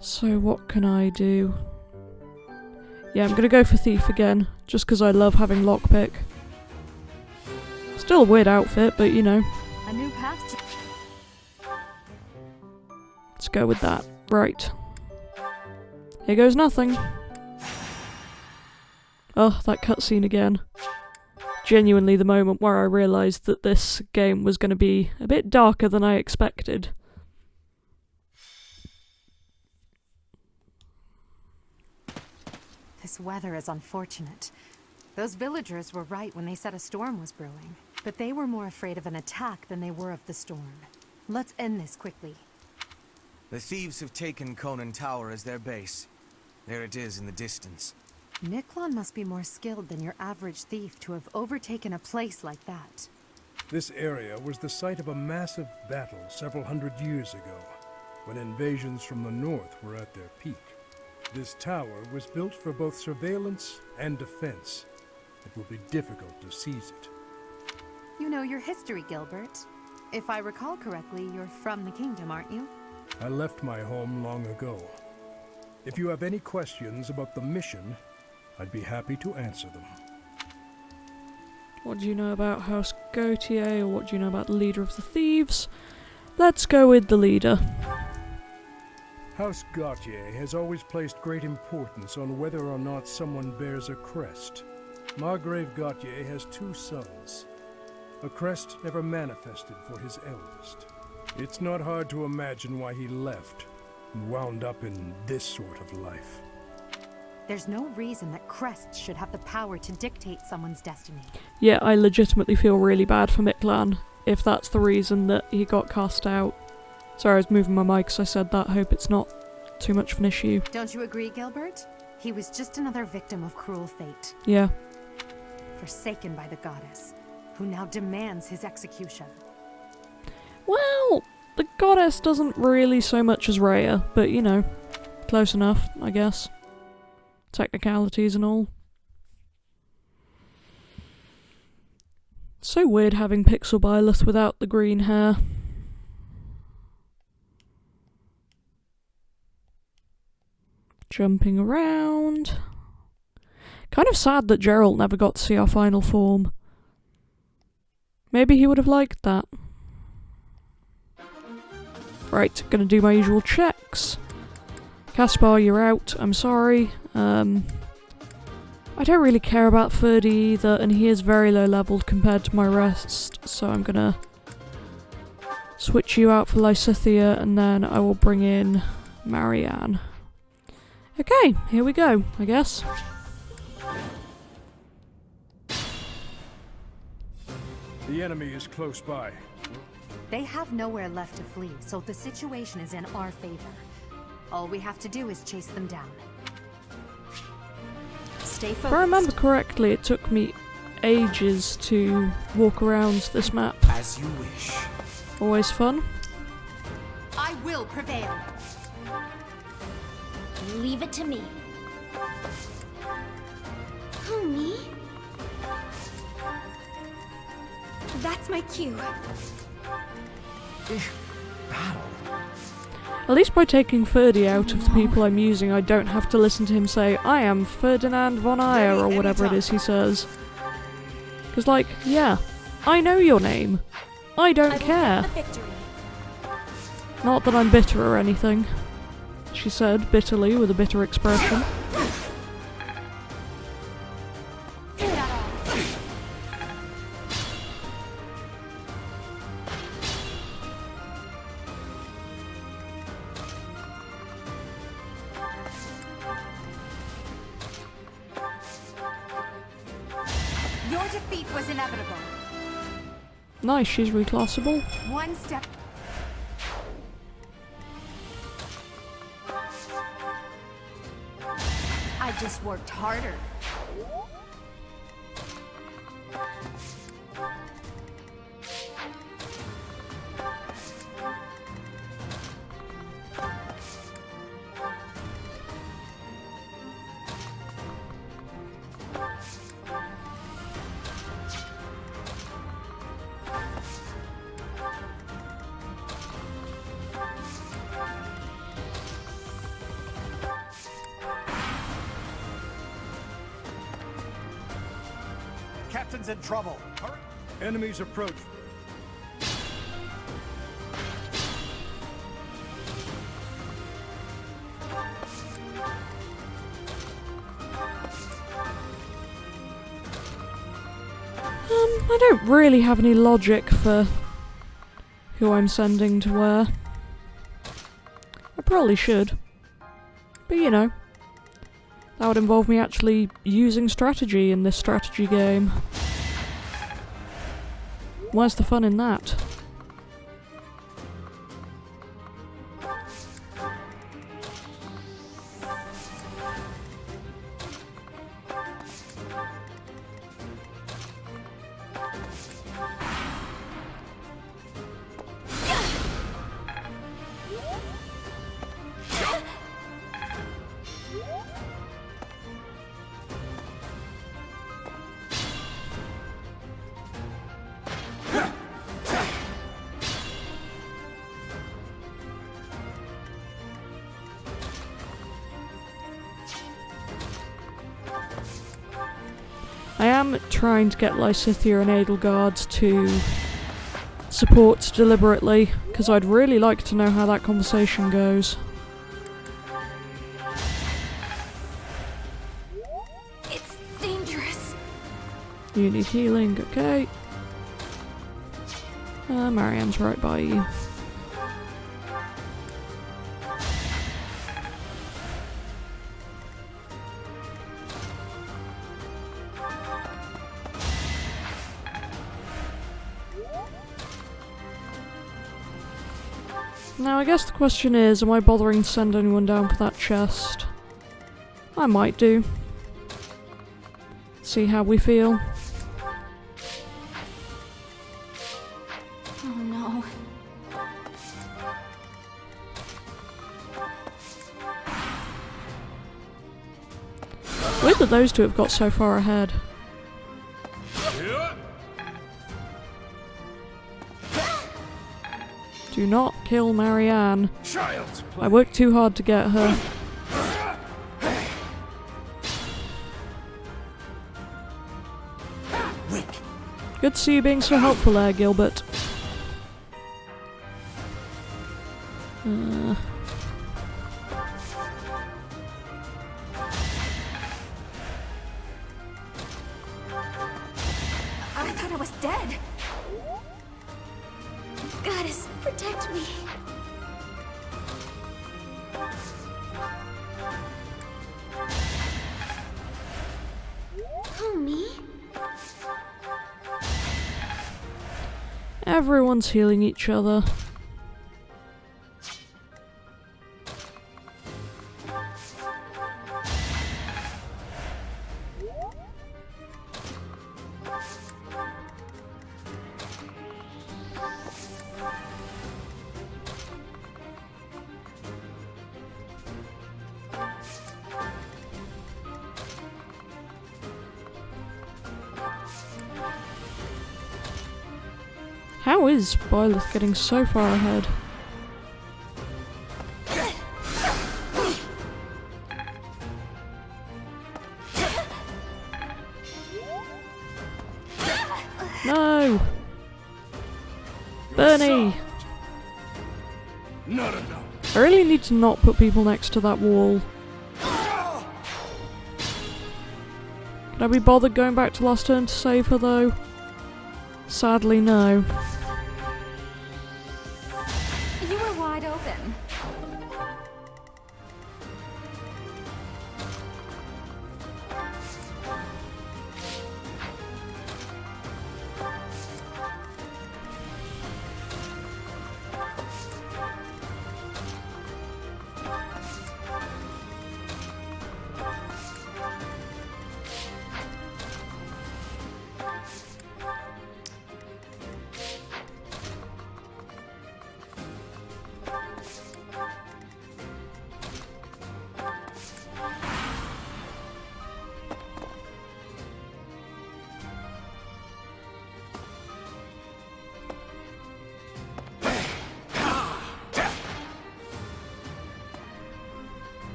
So what can I do? Yeah, I'm gonna go for Thief again, just because I love having Lockpick. Still a weird outfit, but you know. A new path. Let's go with that. Right. Here goes nothing. Oh, that cutscene again. Genuinely the moment where I realised that this game was going to be a bit darker than I expected. This weather is unfortunate. Those villagers were right when they said a storm was brewing. But they were more afraid of an attack than they were of the storm. Let's end this quickly. The thieves have taken Conan Tower as their base. There it is in the distance. Niklon must be more skilled than your average thief to have overtaken a place like that. This area was the site of a massive battle several hundred years ago, when invasions from the north were at their peak. This tower was built for both surveillance and defense. It will be difficult to seize it. You know your history, Gilbert. If I recall correctly, you're from the kingdom, aren't you? I left my home long ago. If you have any questions about the mission, I'd be happy to answer them. What do you know about House Gautier, or what do you know about the leader of the thieves? Let's go with the leader. House Gautier has always placed great importance on whether or not someone bears a crest. Margrave Gautier has 2 sons. A crest never manifested for his eldest. It's not hard to imagine why he left and wound up in this sort of life. There's no reason that crests should have the power to dictate someone's destiny. Yeah, I legitimately feel really bad for Miklan, if that's the reason that he got cast out. Sorry, I was moving my mic as I said that. Hope it's not too much of an issue. Don't you agree, Gilbert? He was just another victim of cruel fate. Yeah. Forsaken by the goddess, who now demands his execution. Well, the goddess doesn't really so much as Rhea, but you know, close enough, I guess. Technicalities and all. So weird having Pixel Byleth without the green hair. Jumping around. Kind of sad that Geralt never got to see our final form. Maybe he would have liked that. Right, gonna do my usual checks. Caspar, you're out. I'm sorry. I don't really care about Ferdy either, and he is very low leveled compared to my rest, so I'm gonna switch you out for Lysithea, and then I will bring in Marianne. Okay, here we go, I guess. The enemy is close by. They have nowhere left to flee, so the situation is in our favor. All we have to do is chase them down. Stay focused. If I remember correctly, it took me ages to walk around this map. As you wish. Always fun. I will prevail. Leave it to me. Who, me? That's my cue. At least by taking Ferdy out of the people I'm using, I don't have to listen to him say, I am Ferdinand von Ayer, or whatever it is he says. Because, like, yeah, I know your name. I don't care. Not that I'm bitter or anything, she said, bitterly, with a bitter expression. Your defeat was inevitable. Nice, she's reclassable. One step. I just worked harder. Justin's in trouble. Hurry. Enemies approach. I don't really have any logic for who I'm sending to where. I probably should. But you know, that would involve me actually using strategy in this strategy game. Where's the fun in that? I am trying to get Lysithea and Edelgard to support deliberately, because I'd really like to know how that conversation goes. It's dangerous. You need healing, okay. Marianne's right by you. Now I guess the question is, am I bothering to send anyone down for that chest? I might do. See how we feel. Oh no. Weird that those two have got so far ahead. Do not kill Marianne. I worked too hard to get her. Good to see you being so helpful there, Gilbert. I thought I was dead. Goddess, protect me. Who, me? Everyone's healing each other. How is Byleth getting so far ahead? No! Bernie! Not enough. I really need to not put people next to that wall. Can I be bothered going back to last turn to save her though? Sadly, no. You were wide open.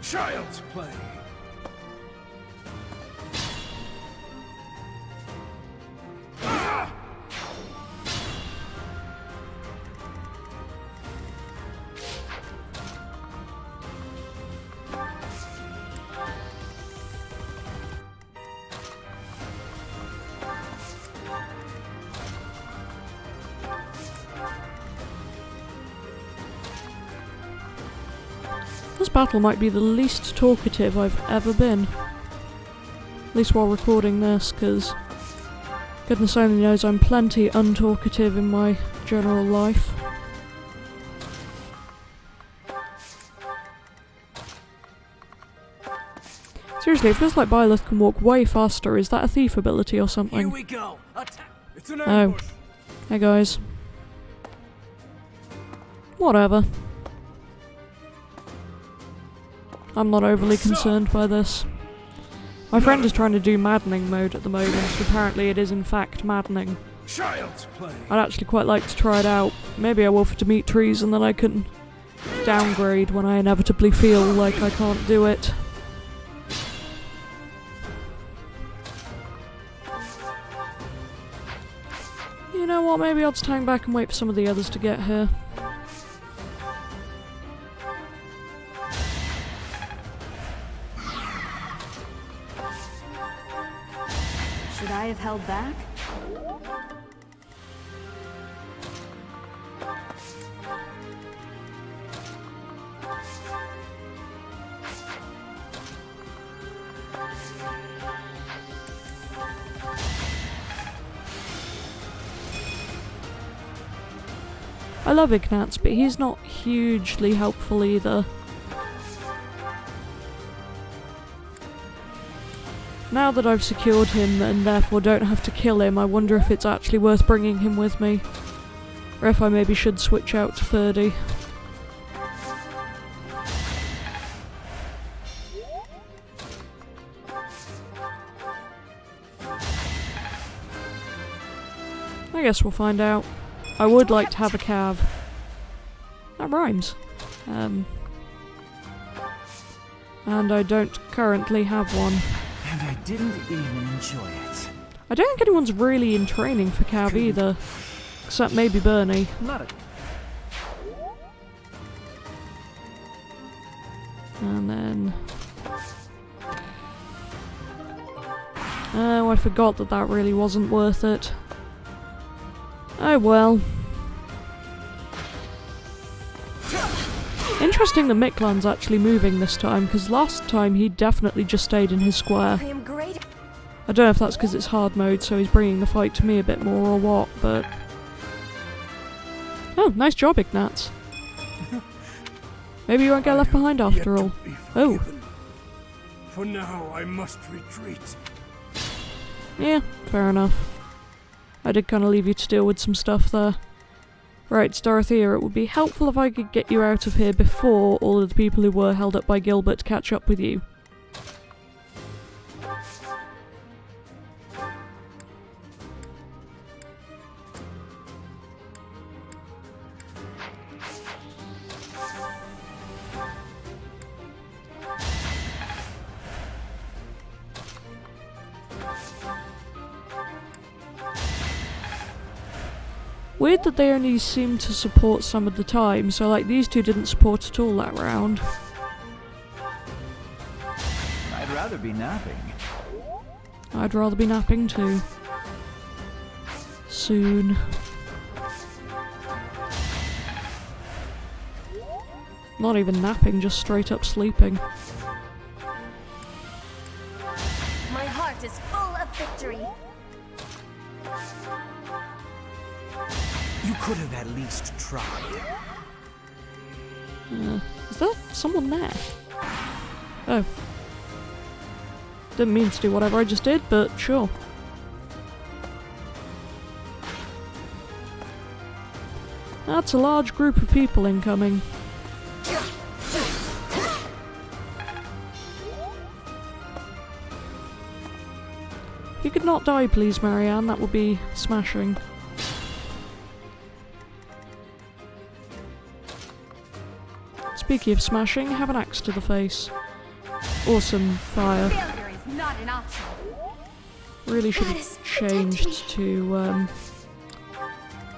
Child's play. This battle might be the least talkative I've ever been. At least while recording this, because goodness only knows I'm plenty untalkative in my general life. Seriously, it feels like Byleth can walk way faster. Is that a thief ability or something? Here we go. It's an Oh. ambush. Hey guys. Whatever. I'm not overly concerned by this. My friend is trying to do maddening mode at the moment, and apparently it is in fact maddening. Child's play. I'd actually quite like to try it out. Maybe I will for Dimitris, and then I can downgrade when I inevitably feel like I can't do it. You know what, maybe I'll just hang back and wait for some of the others to get here. Should I have held back? I love Ignatz, but he's not hugely helpful either. Now that I've secured him and therefore don't have to kill him, I wonder if it's actually worth bringing him with me. Or if I maybe should switch out to Ferdy. I guess we'll find out. I would like to have a cav. That rhymes. And I don't currently have one. And I didn't even enjoy it. I don't think anyone's really in training for cav either. Except maybe Bernie. And then... oh, I forgot that that really wasn't worth it. Oh well. Interesting that Miklan's actually moving this time, because last time he definitely just stayed in his square. I am great. I don't know if that's because it's hard mode, so he's bringing the fight to me a bit more or what, but... oh, nice job, Ignatz. Maybe you won't get left behind after all. Oh. For now, I must retreat. Yeah, fair enough. I did kind of leave you to deal with some stuff there. Right, Dorothea, it would be helpful if I could get you out of here before all of the people who were held up by Gilbert catch up with you. Weird that they only seem to support some of the time, so like these two didn't support at all that round. I'd rather be napping. I'd rather be napping too. Soon. Not even napping, just straight up sleeping. My heart is full of victory. You could have at least tried. Is there someone there? Oh. Didn't mean to do whatever I just did, but sure. That's a large group of people incoming. If you could not die, please, Marianne, that would be smashing. Speaking of smashing, have an axe to the face. Awesome fire. Failure is not an option. Really should have changed to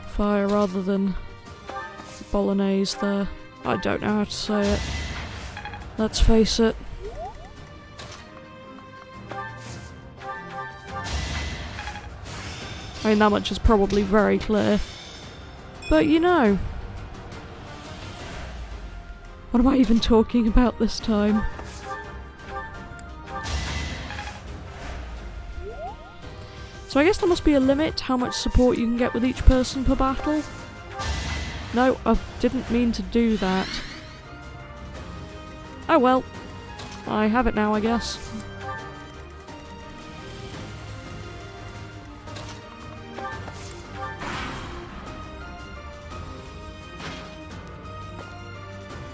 fire rather than bolognese there. I don't know how to say it. Let's face it. I mean, that much is probably very clear. But you know, What am I even talking about this time? So I guess there must be a limit how much support you can get with each person per battle. No, I didn't mean to do that. Oh well. I have it now, I guess.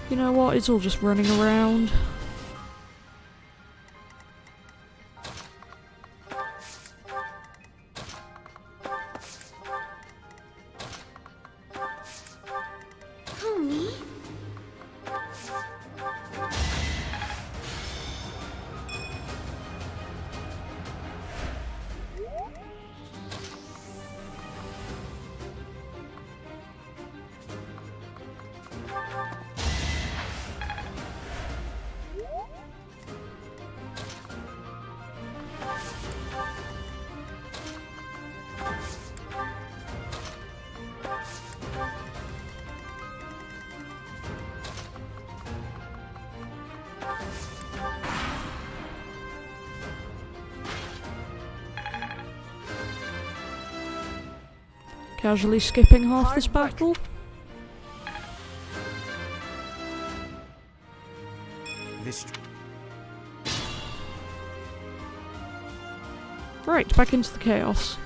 You know what? It's all just running around. Casually skipping half this battle. Right, back into the chaos.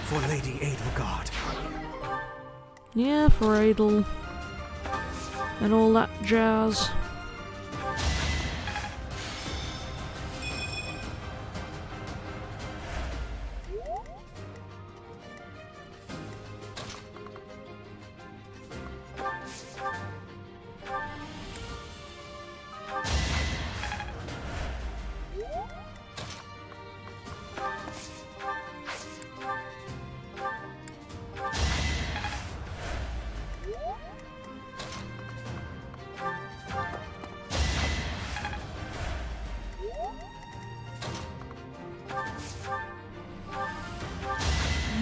For Lady Edelgard. Yeah, for Adel. And all that jazz.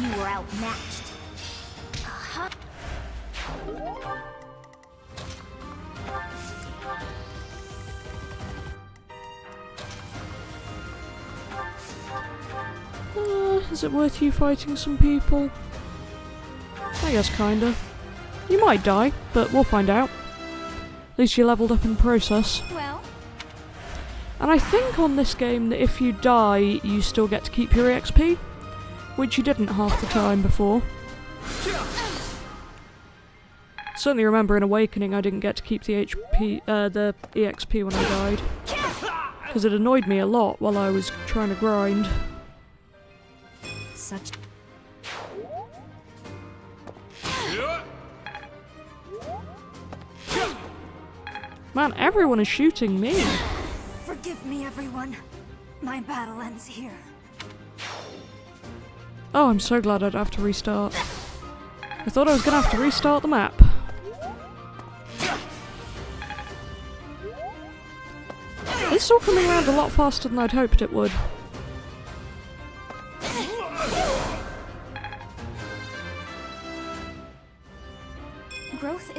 You were outmatched. Is it worth you fighting some people? I guess kinda. You might die, but we'll find out. At least you leveled up in the process. Well. And I think on this game that if you die, you still get to keep your EXP, which you didn't half the time before. Certainly remember in Awakening I didn't get to keep the EXP when I died, because it annoyed me a lot while I was trying to grind. Such. Man, everyone is shooting me. Forgive me, everyone. My battle ends here. Oh, I'm so glad I'd have to restart. I thought I was gonna have to restart the map. It's all coming around a lot faster than I'd hoped it would. Growth.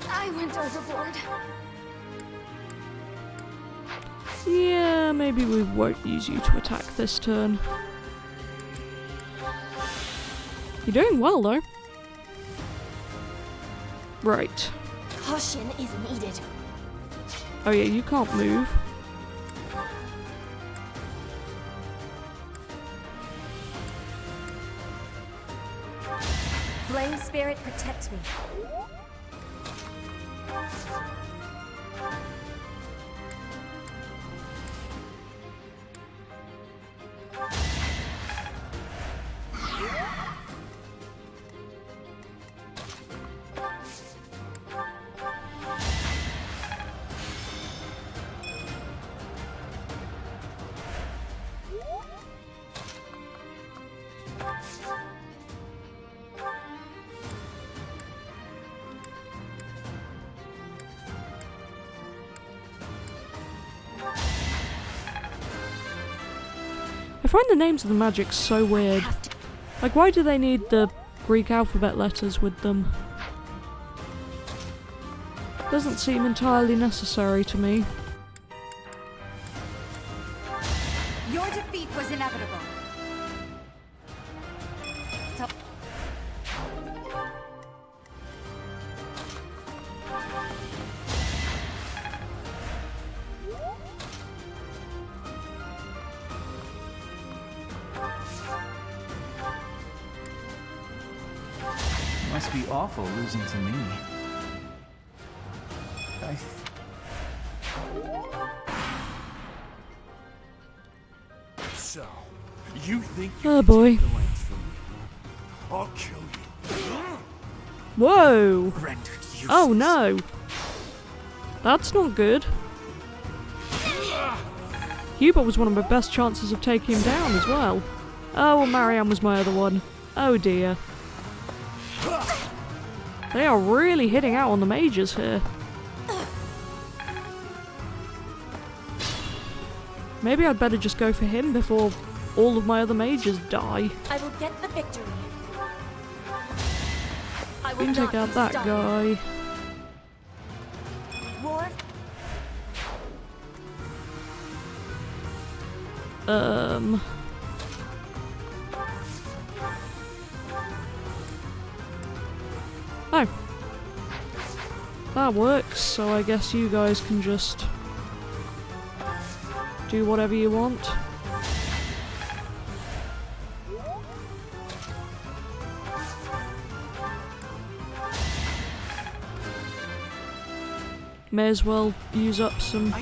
I went overboard. Yeah, maybe we won't use you to attack this turn. You're doing well, though. Right. Caution is needed. Oh yeah, you can't move. Flame spirit, protect me. find the names of the magics so weird. Like, why do they need the Greek alphabet letters with them? Doesn't seem entirely necessary to me. Your defeat was inevitable. So Must be awful losing to me. So, you think Oh boy. I'll kill you. Whoa! Oh no! That's not good. Hubert was one of my best chances of taking him down as well. Oh, well, Marianne was my other one. Oh dear. They are really hitting out on the mages here. Maybe I'd better just go for him before all of my other mages die. I will get the victory. I We will can not take out be that stopped. guy. War. Oh. That works, so I guess you guys can just do whatever you want. May as well use up some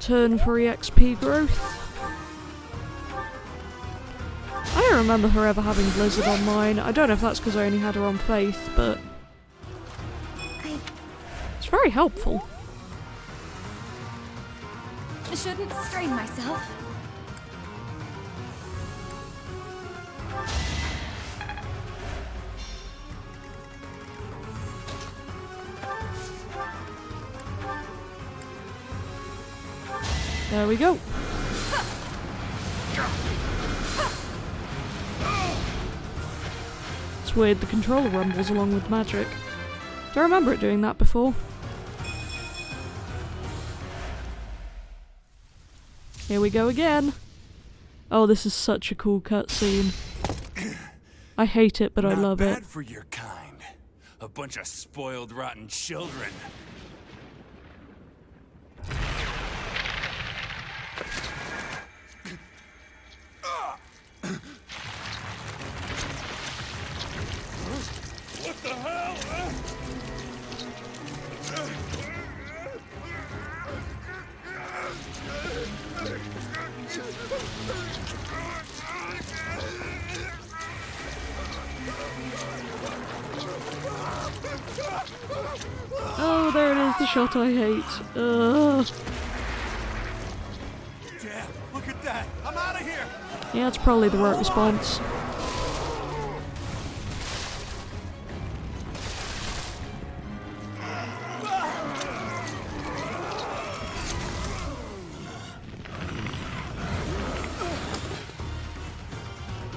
turn for EXP growth. I don't remember her ever having Blizzard on mine. I don't know if that's because I only had her on Faith, but it's very helpful. I shouldn't strain myself. There we go. It's weird, the controller rumbles along with magic. Do I remember it doing that before? Here we go again. Oh, this is such a cool cutscene. I hate it, but I love Not bad it. for your kind. A bunch of spoiled, rotten children. What the hell? Oh, there it is, the shot I hate. Ugh. Damn, look at that. I'm out of here. Yeah, it's probably the right response.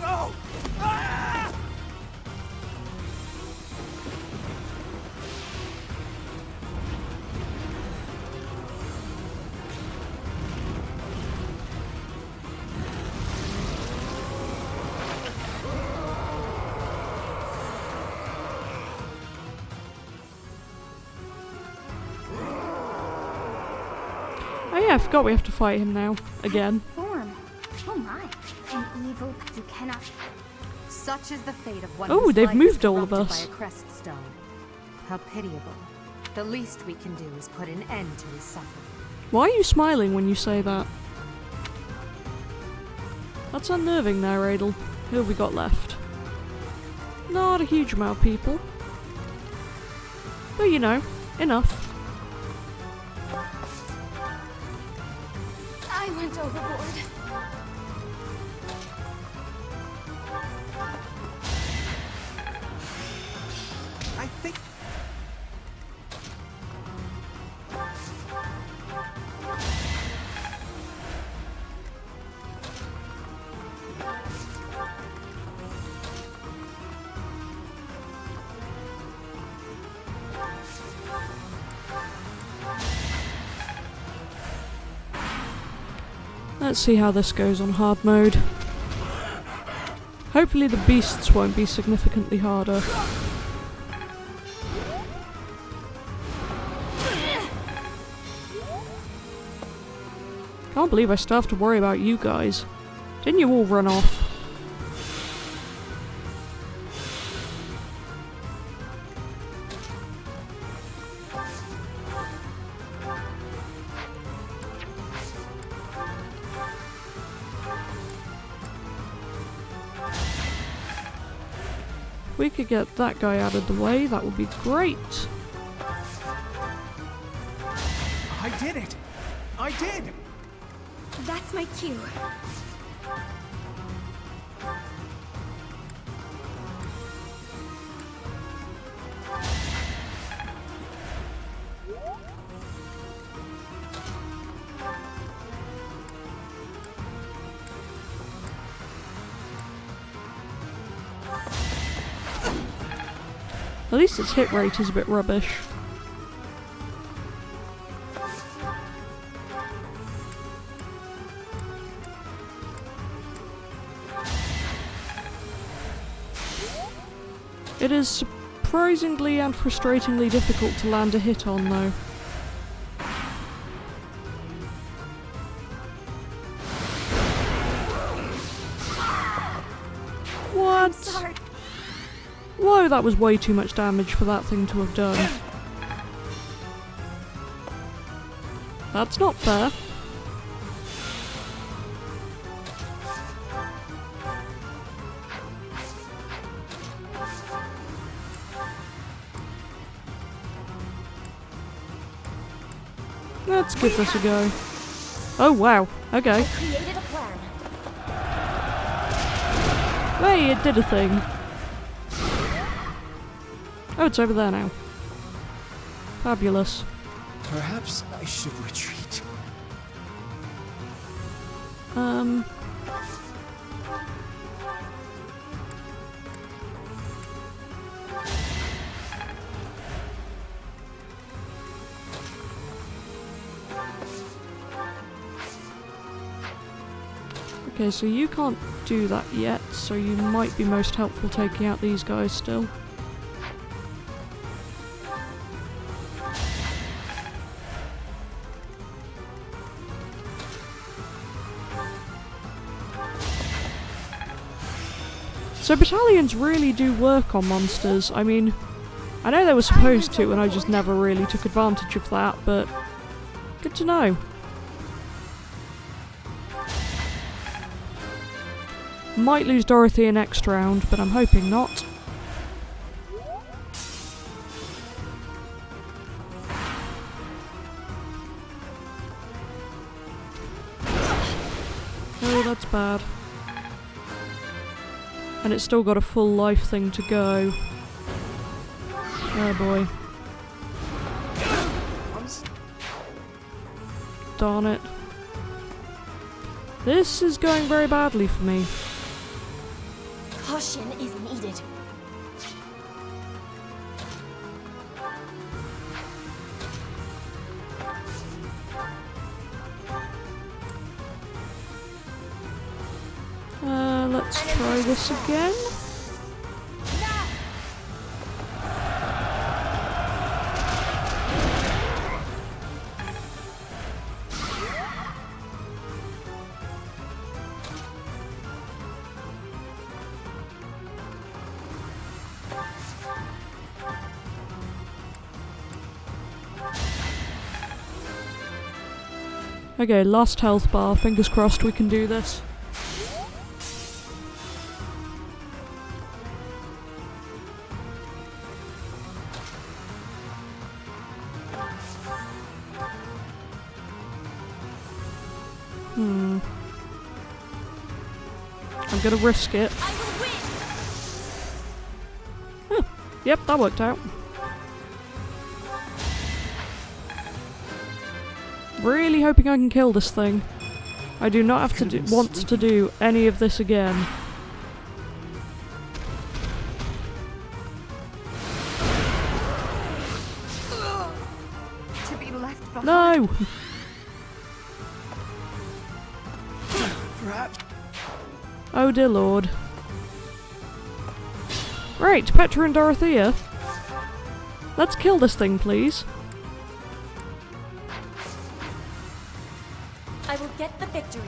No! Ah! Oh yeah, I forgot we have to fight him now. Again. Form. Oh my. An evil you cannot. Such is the fate of one Oh, whose they've life moved is all of corrupted us. by a crest stone. How pitiable. The least we can do is put an end to his suffering. Why are you smiling when you say that? That's unnerving there, Adel. Who have we got left? Not a huge amount of people. But you know, enough. I went overboard. I think... Let's see how this goes on hard mode. Hopefully the beasts won't be significantly harder. Can't believe I still have to worry about you guys. Didn't you all run off? If we could get that guy out of the way, that would be great. I did it! I did! That's my cue. At least its hit rate is a bit rubbish. It is surprisingly and frustratingly difficult to land a hit on, though. What? Whoa, that was way too much damage for that thing to have done. That's not fair. Let's give this a go. Oh wow, okay. Created a plan. Hey, it did a thing. Oh, it's over there now. Fabulous. Perhaps I should retreat. Okay, so you can't do that yet, so you might be most helpful taking out these guys still. So battalions really do work on monsters. I mean, I know they were supposed to and I just never really took advantage of that, but good to know. Might lose Dorothy next round, but I'm hoping not. Oh, that's bad. And it's still got a full life thing to go. Oh boy. Darn it. This is going very badly for me. Caution is needed. Let's try this again. Okay, last health bar. Fingers crossed we can do this. I'm gonna risk it. Huh. Yep, that worked out. Really hoping I can kill this thing. I do not have to want to do any of this again. To be left behind. No! Perhaps. Oh dear lord. Right, Petra and Dorothea. Let's kill this thing, please. I will get the victory.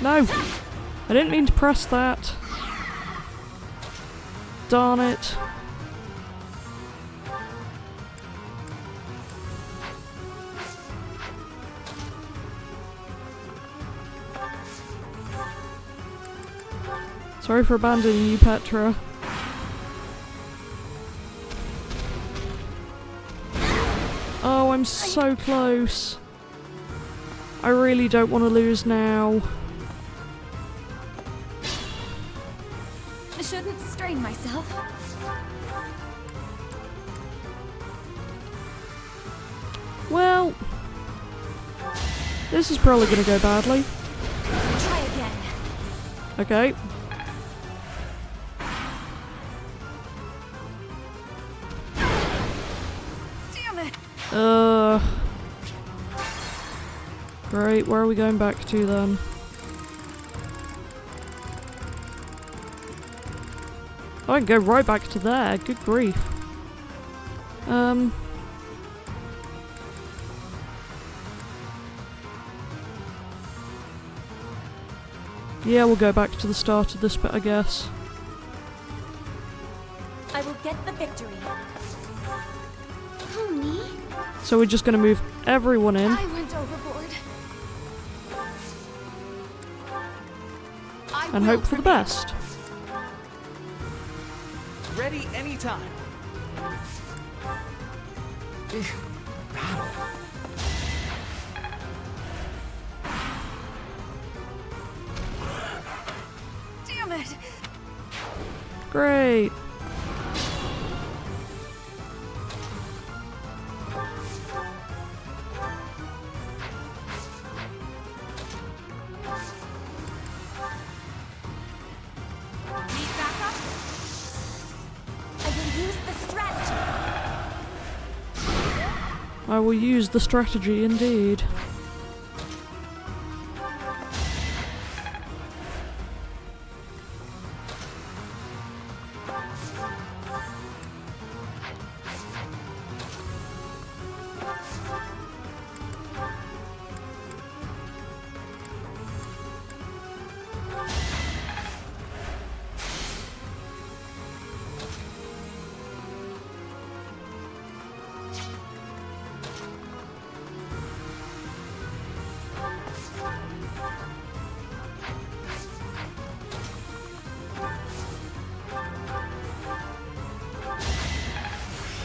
No! I didn't mean to press that. Darn it. Sorry for abandoning you, Petra. Oh, I'm so close. I really don't want to lose now. I shouldn't strain myself. Well, this is probably going to go badly. Try again. Okay. Damn it. Great, where are we going back to then? Oh, I can go right back to there. Good grief. Yeah, we'll go back to the start of this bit, I guess. I will get the victory. Who, me? So we're just going to move everyone in. I went overboard. And hope for the best. Ready anytime. Battle. Damn it. Great. I will use the strategy indeed.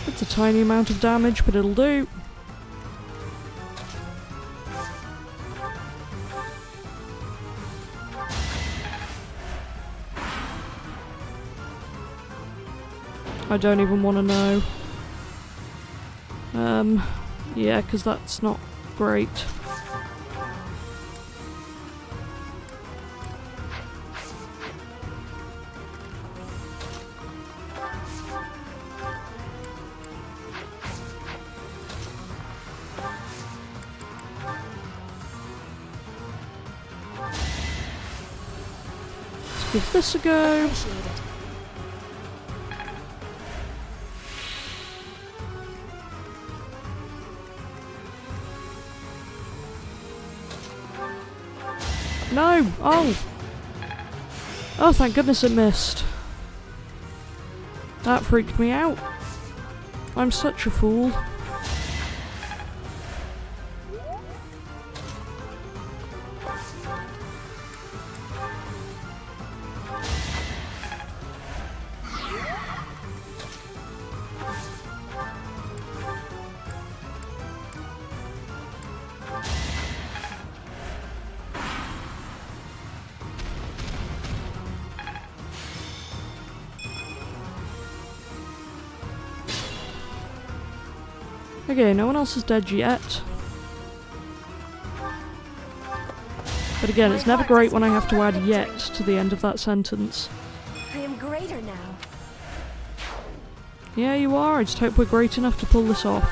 It's a tiny amount of damage, but it'll do. I don't even want to know. Yeah, because that's not great. Let's give this a go. No! Oh! Oh, thank goodness it missed. That freaked me out. I'm such a fool. Okay, no one else is dead yet. But again, it's never great when I have to add yet to the end of that sentence. I am greater now. Yeah, you are. I just hope we're great enough to pull this off.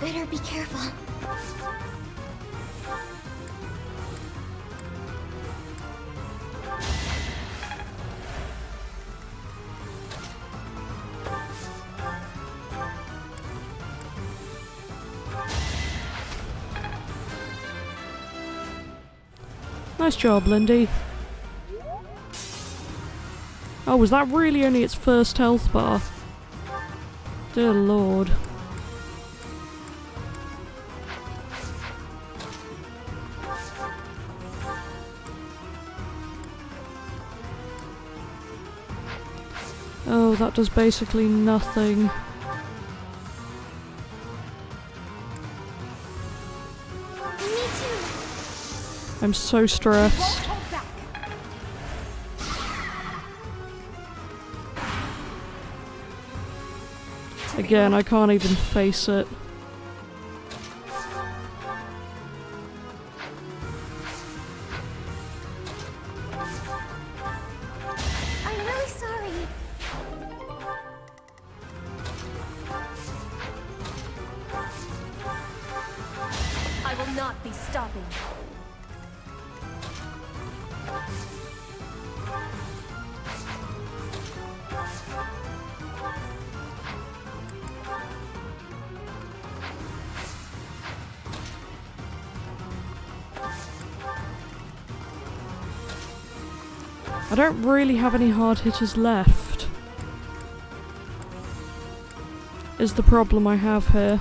Better be careful. Nice job, Lindy. Oh, was that really only its first health bar? Dear Lord. Oh, that does basically nothing. I'm so stressed. Again, I can't even face it. I'm really sorry. I will not be stopping. I don't really have any hard hitters left, is the problem I have here.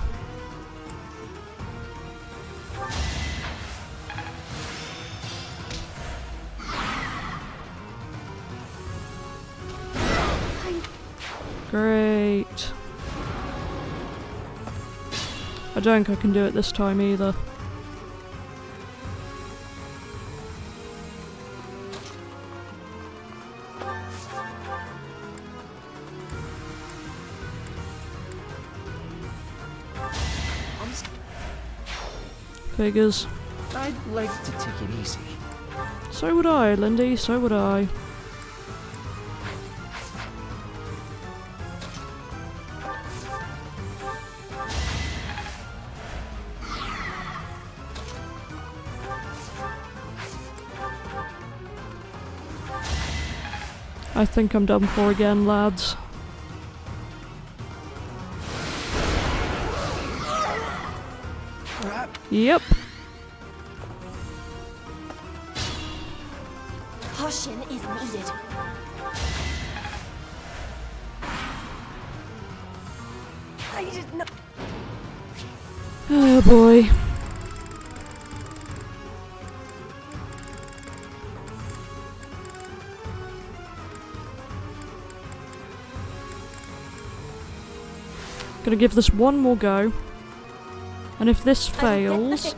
Great. I don't think I can do it this time either. Figures. I'd like to take it easy. So would I, Lindy, so would I. I think I'm done for again, lads. Yep. Caution is needed. I did not. Oh boy. Gonna give this one more go. And if this fails,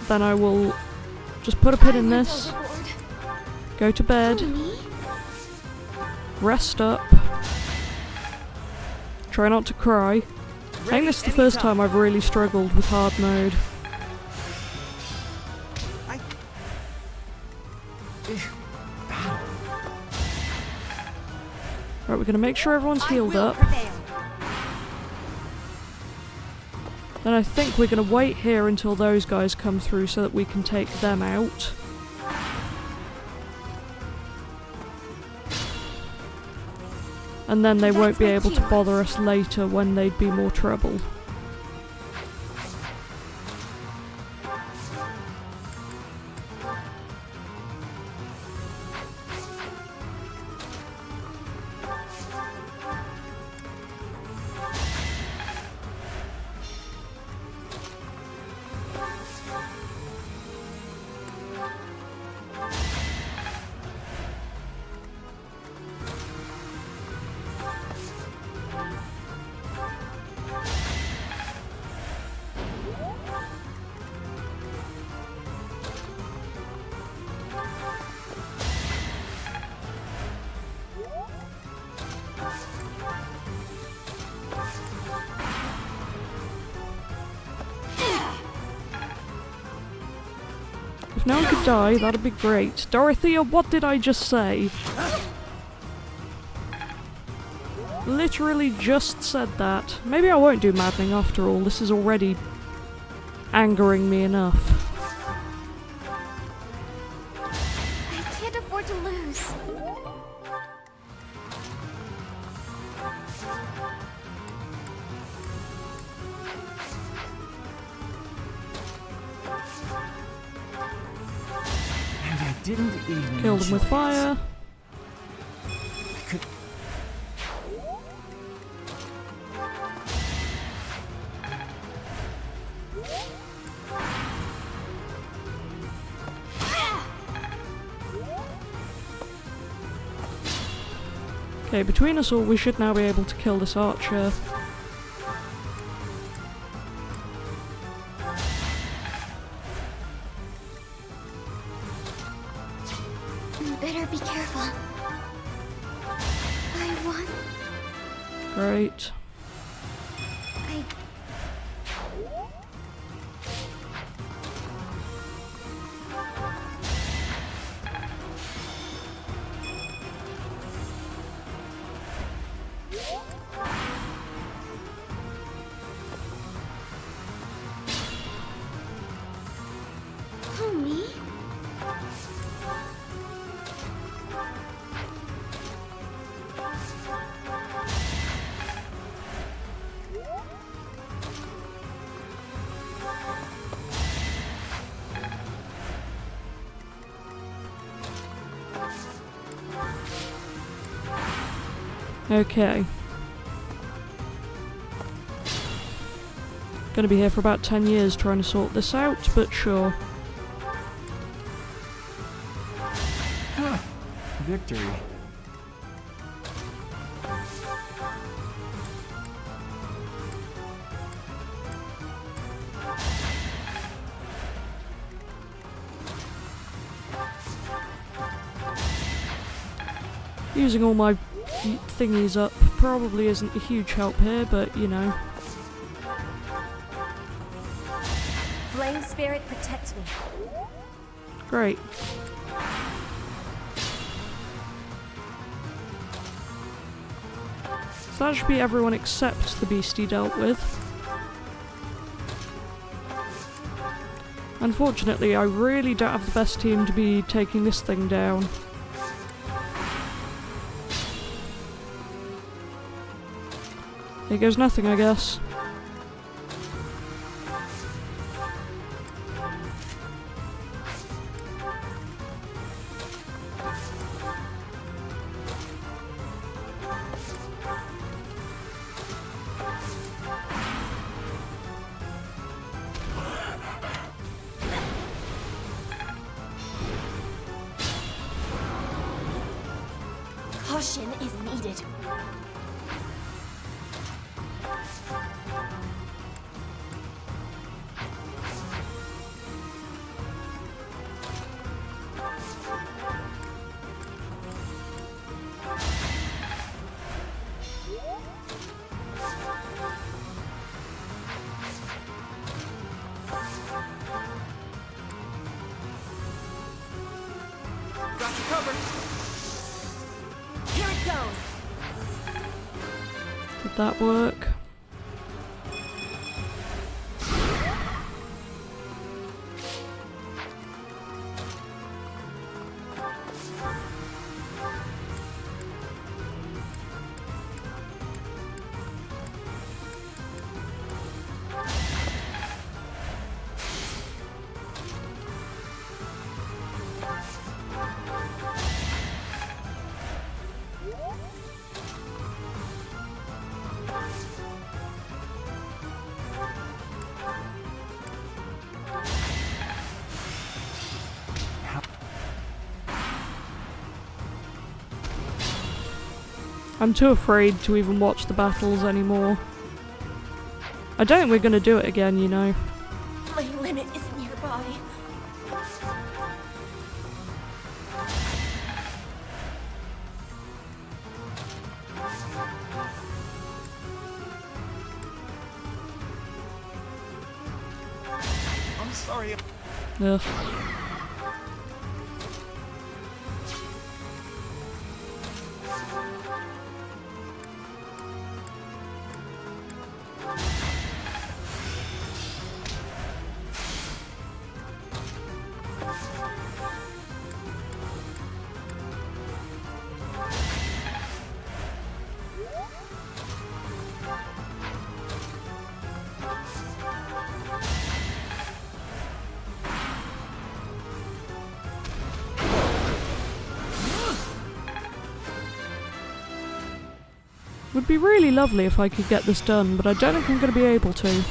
then I will just put a pin in this, go to bed, rest up, try not to cry. I think this is the first time I've really struggled with hard mode. Right, we're gonna make sure everyone's healed up. Then I think we're going to wait here until those guys come through so that we can take them out. And then they won't be able to bother us later when they'd be more trouble. If no one could die, that'd be great. Dorothea, what did I just say? Literally just said that. Maybe I won't do maddening after all. This is already angering me enough. I can't afford to lose. And I didn't even Kill them with fire. Okay, between us all, we should now be able to kill this archer. You better be careful. I won. Great. Who, me? Okay. Gonna be here for about 10 years trying to sort this out, but sure. Victory. Using all my thingies up probably isn't a huge help here, but you know. Flame spirit protects me. Great. So that should be everyone except the beastie dealt with. Unfortunately, I really don't have the best team to be taking this thing down. Here goes nothing, I guess. Caution is needed. Got you covered. Here it goes. Did that work? I'm too afraid to even watch the battles anymore. I don't think we're gonna do it again, you know. My limit is nearby. I'm sorry. Ugh. Would be really lovely if I could get this done, but I don't think I'm going to be able to.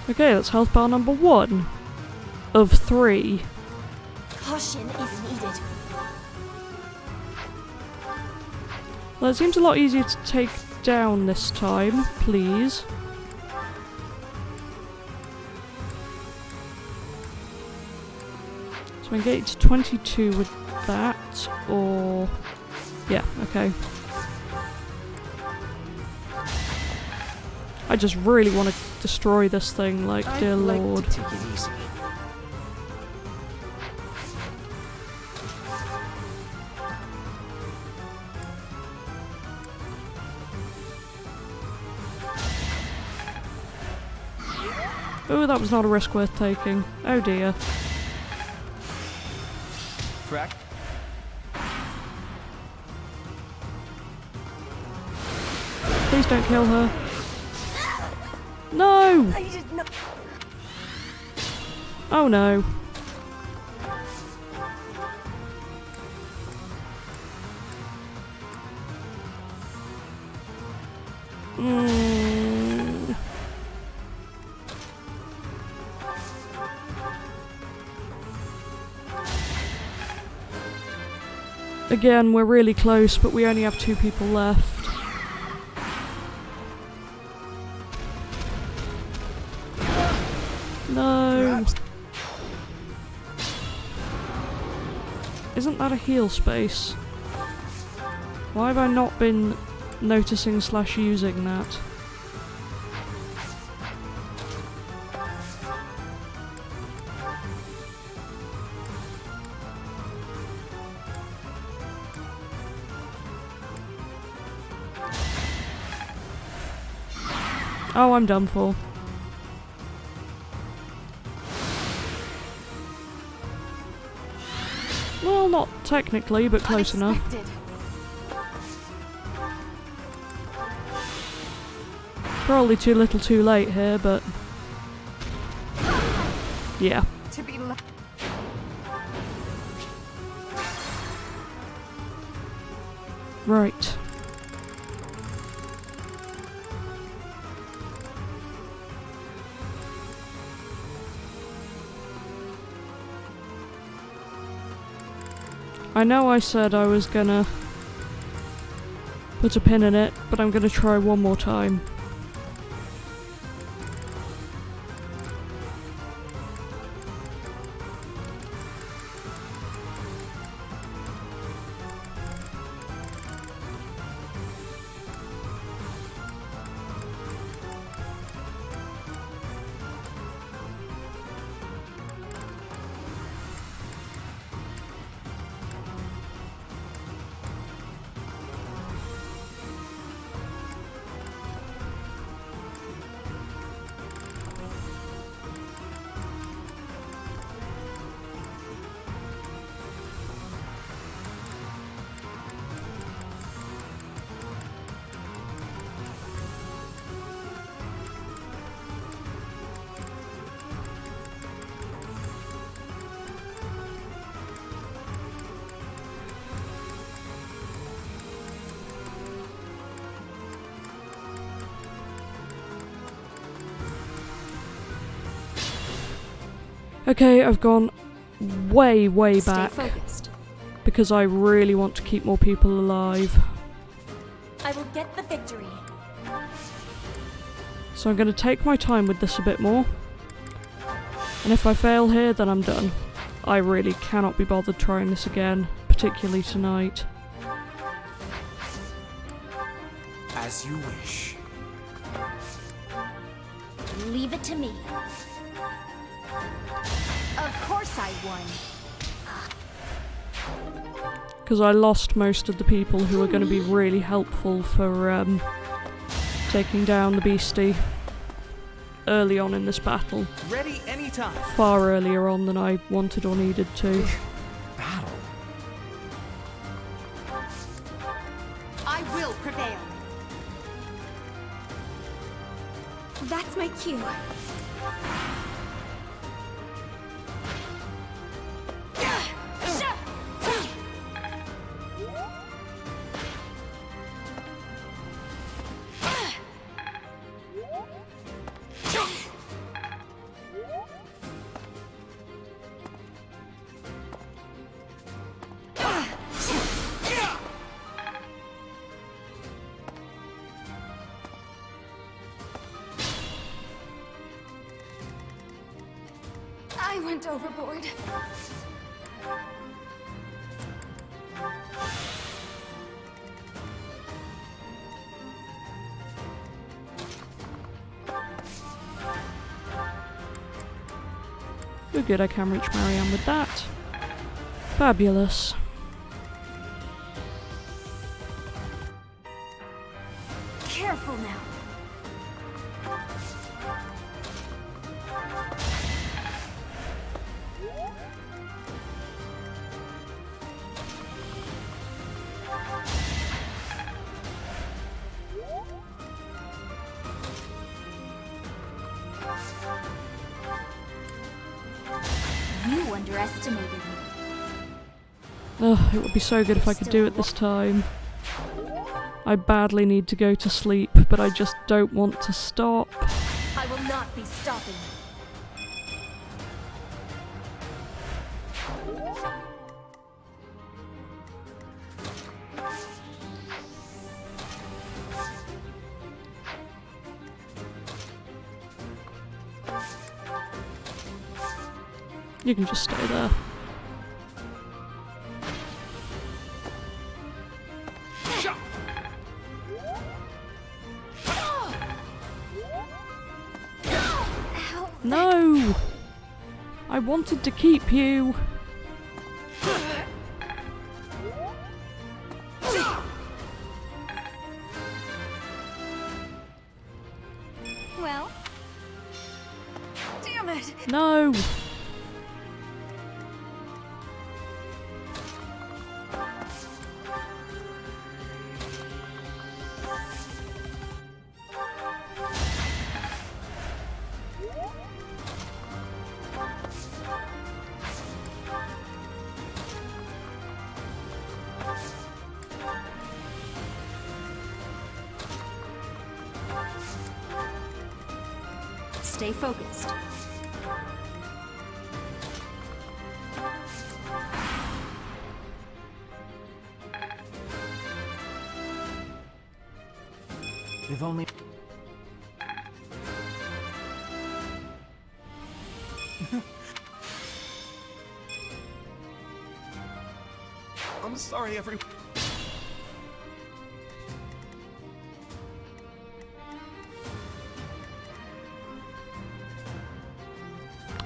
Okay, that's health bar number 1 of 3. Caution is needed. Well, it seems a lot easier to take down this time, please. So I can get it to 22 with that, or... yeah, okay. I just really want to destroy this thing, like, dear lord. Take it easy. Oh, that was not a risk worth taking. Oh dear. Frack. Please don't kill her. No! I did not. Oh no. Again, we're really close, but we only have 2 people left. No. Isn't that a heal space? Why have I not been noticing / using that? Oh, I'm done for. Well, not technically, but close enough. Probably too little too late here, but... yeah. To be Right. I know I said I was gonna put a pin in it, but I'm gonna try one more time. Okay, I've gone way back. Stay focused. Because I really want to keep more people alive. I will get the victory. So I'm going to take my time with this a bit more. And if I fail here, then I'm done. I really cannot be bothered trying this again, particularly tonight. As you wish. Leave it to me. Of course I won. Because I lost most of the people who were going to be really helpful for taking down the beastie early on in this battle. Ready anytime. Far earlier on than I wanted or needed to. Battle. I will prevail. my cue. I went overboard. You're good, I can reach Marianne with that. Fabulous. Careful now. You underestimated me. Ugh, it would be so good if I could do it this time. I badly need to go to sleep, but I just don't want to stop. I will not be stopping. You can just stay there. No! I wanted to keep you. Well, damn it! No! Stay focused. If only... I'm sorry, everyone.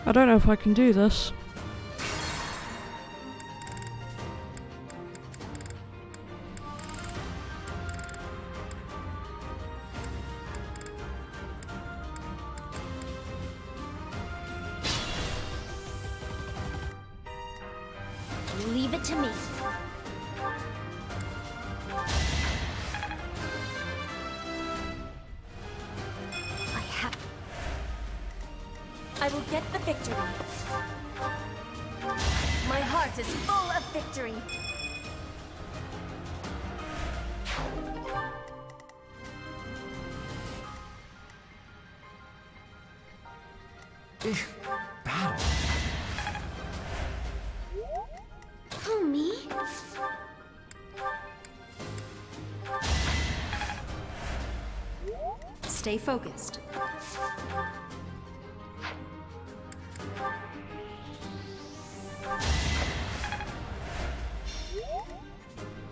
I don't know if I can do this. Leave it to me. I will get the victory. My heart is full of victory. Battle. Who, me? Stay focused.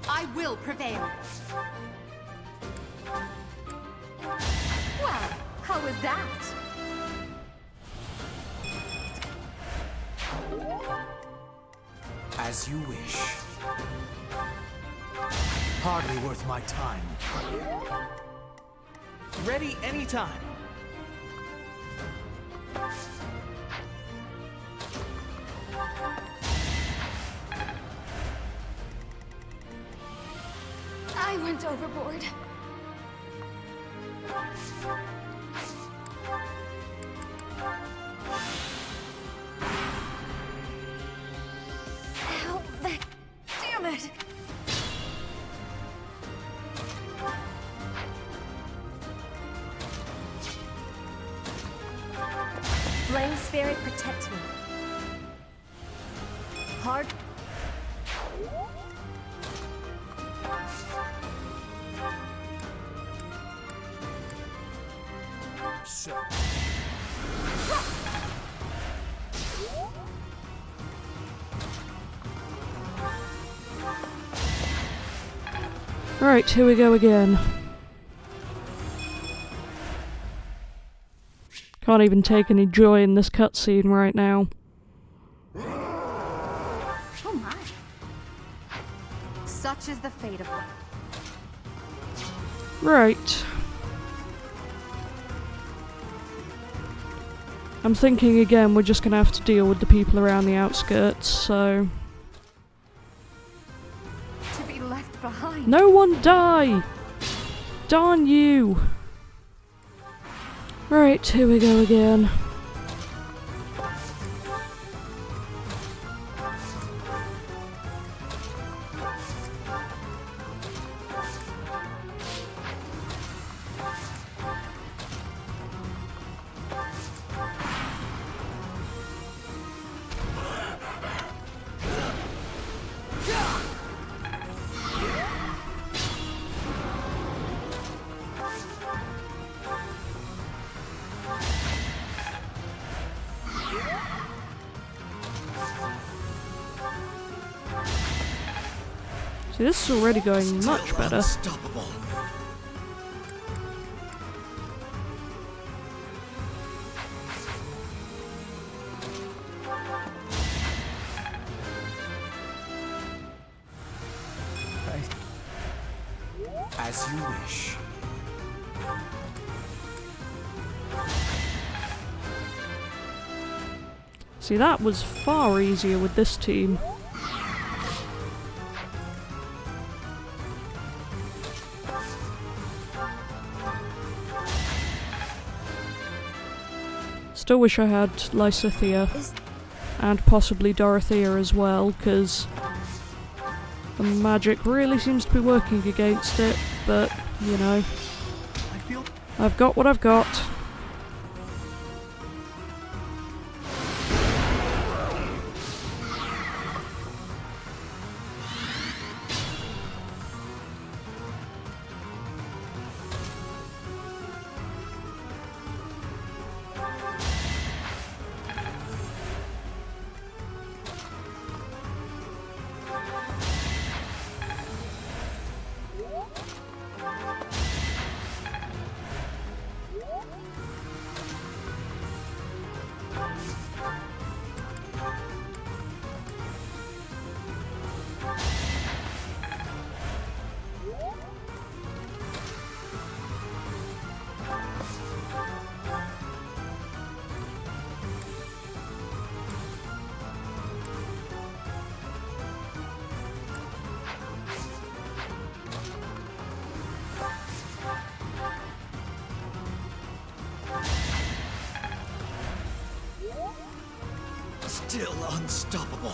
I will prevail. Well, how was that? As you wish. Hardly worth my time. Ready anytime. I went overboard. good. Flame spirit, protect me. Hard. So. Right, here we go again. Can't even take any joy in this cutscene right now. Oh my. Such is the fate of life. Right. I'm thinking again we're just gonna have to deal with the people around the outskirts, so... To be left behind. No one die! Darn you! Right, here we go again. See, this is already going much better. Unstoppable. As you wish. See, that was far easier with this team. Still wish I had Lysithea, and possibly Dorothea as well, because the magic really seems to be working against it, but, you know, I've got what I've got. Still unstoppable.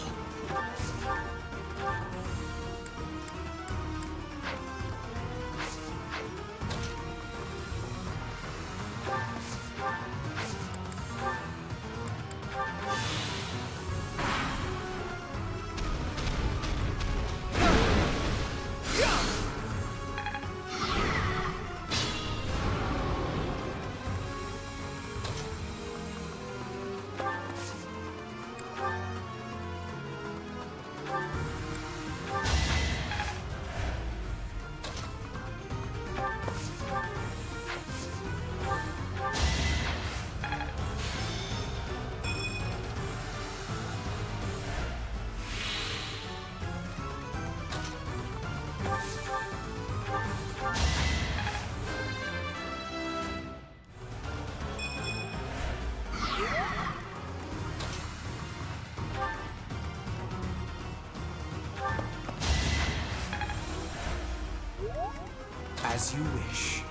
As you wish.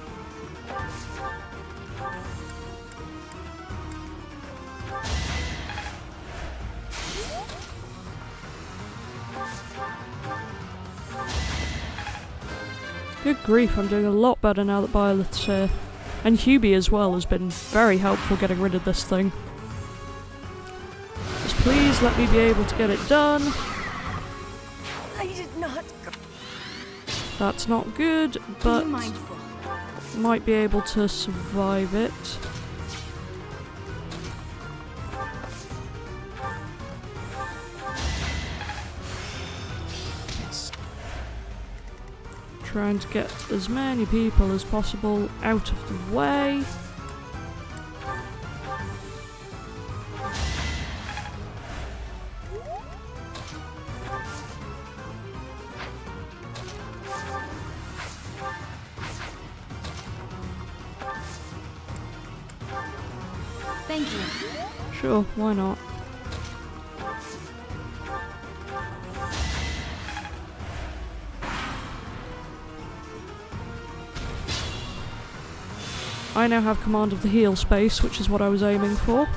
Good grief, I'm doing a lot better now that Violet's here. And Hubie as well has been very helpful getting rid of this thing. Just please let me be able to get it done. I did not. That's not good, but might be able to survive it. Trying to get as many people as possible out of the way. Thank you. Sure, why not? I now have command of the heal space, which is what I was aiming for.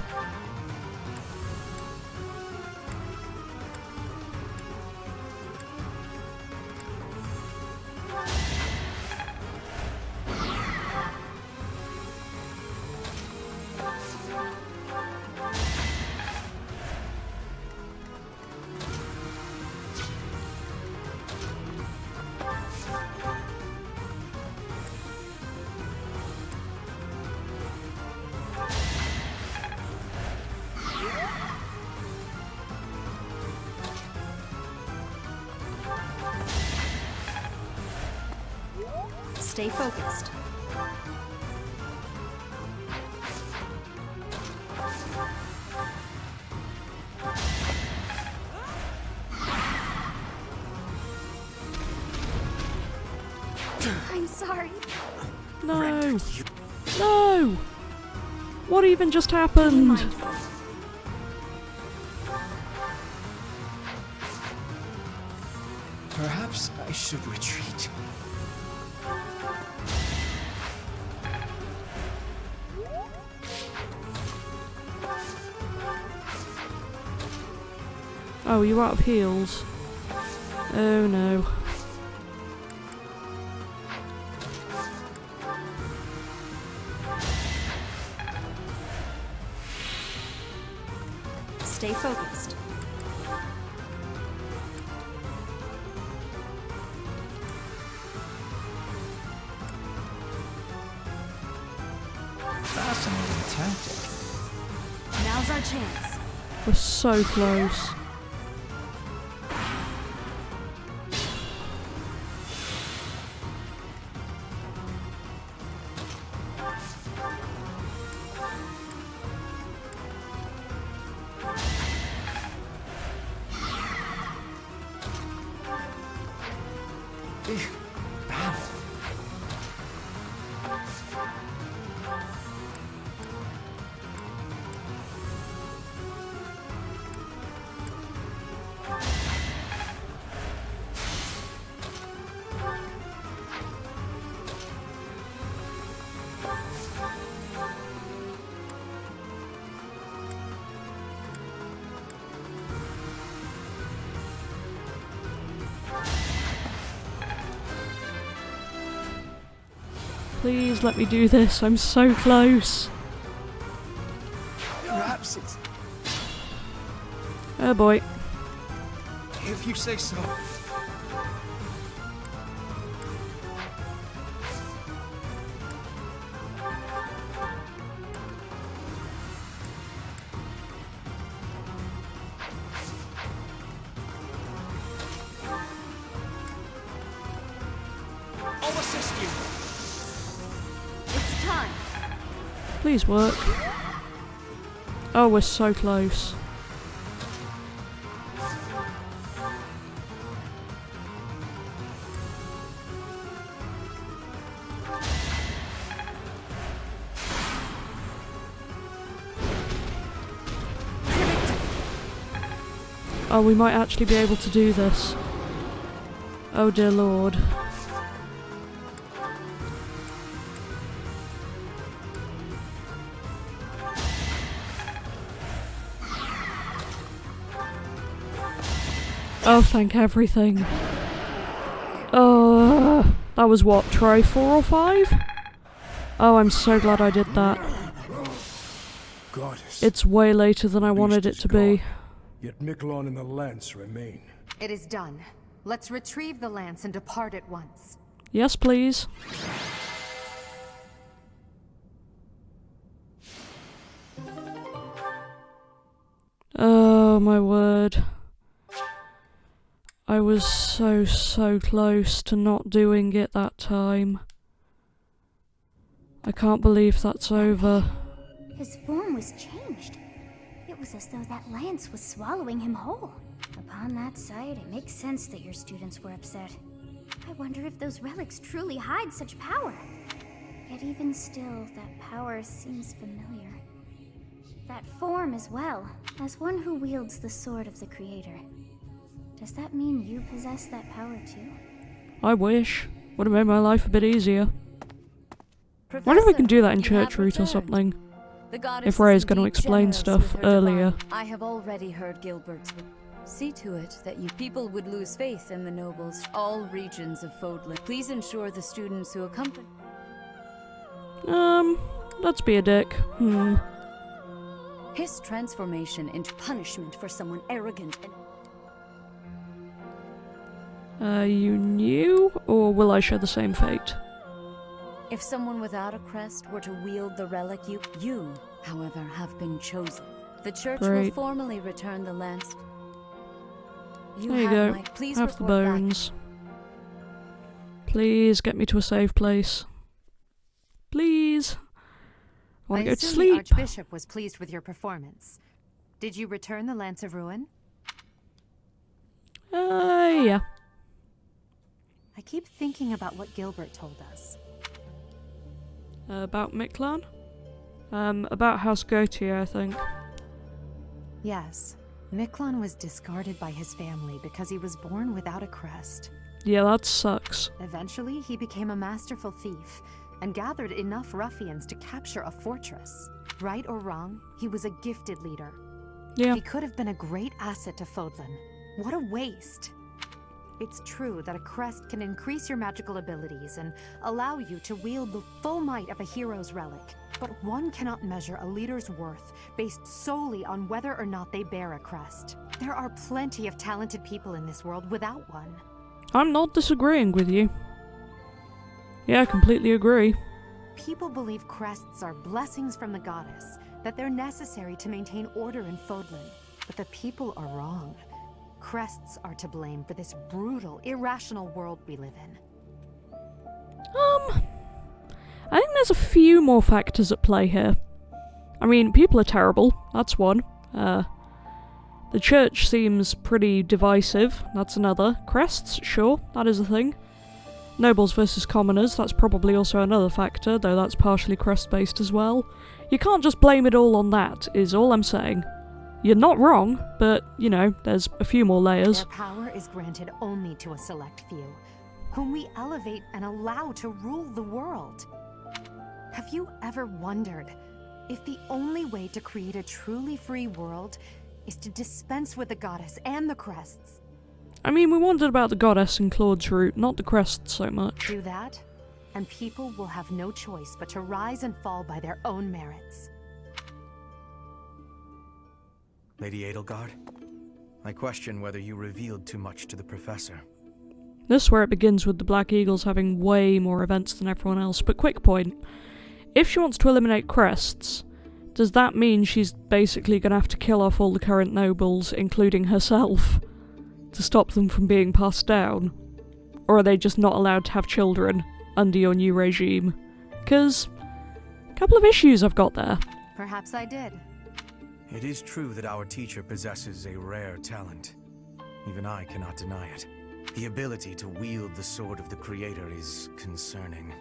Stay focused. I'm sorry. No! No! What even just happened? Perhaps I should retreat. Oh, you're out of heals. Oh no. Stay focused. Fascinating tactic. Now's our chance. We're so close. Please let me do this, I'm so close. Perhaps it's... Oh boy. If you say so. I'll assist you. It's time. Please work. Oh, we're so close. Oh, we might actually be able to do this. Oh dear lord. Oh, thank everything. Oh. That was what, try 4 or 5? Oh, I'm so glad I did that. Goddess. It's way later than I wanted it to be. Yet Miklon and the lance remain. It is done. Let's retrieve the lance and depart at once. Yes, please. Oh my word. I was so close to not doing it that time. I can't believe that's over. His form was changed. It was as though that lance was swallowing him whole. Upon that sight, it makes sense that your students were upset. I wonder if those relics truly hide such power. Yet even still, that power seems familiar. That form as well, as one who wields the sword of the Creator. Does that mean you possess that power too? I wish. Would have made my life a bit easier. Wonder if we can do that in church route or something. If Ray's going to explain stuff earlier. I have already heard Gilbert's. See to it that you people would lose faith in the nobles, all regions of Fodlan. Please ensure the students who accompany. Let's be a dick. His transformation into punishment for someone arrogant and... You knew? Or will I share the same fate? If someone without a crest were to wield the relic, you, however, have been chosen. The church will formally return the lance. There you go. Have the bones. Please get me to a safe place. Please. I want to go to sleep. The Archbishop was pleased with your performance. Did you return the Lance of Ruin? Yeah. I keep thinking about what Gilbert told us. About Miklon? About House Gautier, I think. Yes. Miklon was discarded by his family because he was born without a crest. Yeah, that sucks. Eventually, he became a masterful thief and gathered enough ruffians to capture a fortress. Right or wrong, he was a gifted leader. Yeah. He could have been a great asset to Fodlan. What a waste! It's true that a crest can increase your magical abilities and allow you to wield the full might of a hero's relic. But one cannot measure a leader's worth based solely on whether or not they bear a crest. There are plenty of talented people in this world without one. I'm not disagreeing with you. Yeah, I completely agree. People believe crests are blessings from the goddess, that they're necessary to maintain order in Fodlan. But the people are wrong. Crests are to blame for this brutal, irrational world we live in. I think there's a few more factors at play here. I mean, people are terrible, that's one. The church seems pretty divisive, that's another. Crests, sure, that is a thing. Nobles versus commoners, that's probably also another factor, though that's partially crest-based as well. You can't just blame it all on that, is all I'm saying. You're not wrong, but, you know, there's a few more layers. Their power is granted only to a select few, whom we elevate and allow to rule the world. Have you ever wondered if the only way to create a truly free world is to dispense with the goddess and the crests? I mean, we wondered about the goddess and Claude's route, not the crests so much. Do that, and people will have no choice but to rise and fall by their own merits. Lady Edelgard, I question whether you revealed too much to the Professor. This is where it begins with the Black Eagles having way more events than everyone else, but quick point. If she wants to eliminate crests, does that mean she's basically going to have to kill off all the current nobles, including herself, to stop them from being passed down? Or are they just not allowed to have children under your new regime? Because a couple of issues I've got there. Perhaps I did. It is true that our teacher possesses a rare talent. Even I cannot deny it. The ability to wield the sword of the Creator is concerning.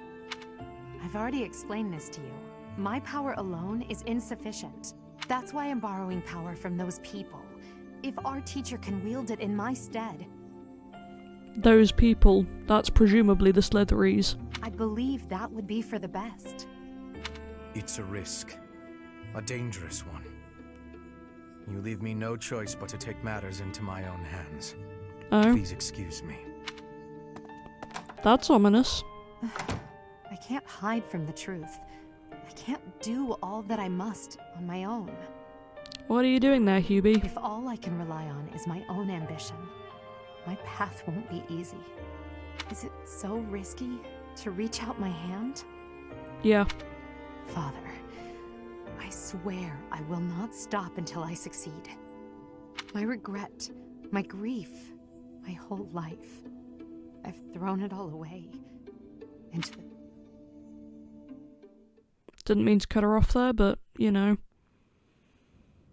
I've already explained this to you. My power alone is insufficient. That's why I'm borrowing power from those people. If our teacher can wield it in my stead... Those people, that's presumably the Slitheries. I believe that would be for the best. It's a risk. A dangerous one. You leave me no choice but to take matters into my own hands. Oh. Please excuse me. That's ominous. I can't hide from the truth. I can't do all that I must on my own. What are you doing there, Hubie? If all I can rely on is my own ambition, my path won't be easy. Is it so risky to reach out my hand? Yeah. Father, I swear I will not stop until I succeed. My regret, my grief, my whole life, I've thrown it all away into the... Didn't mean to cut her off there, but, you know.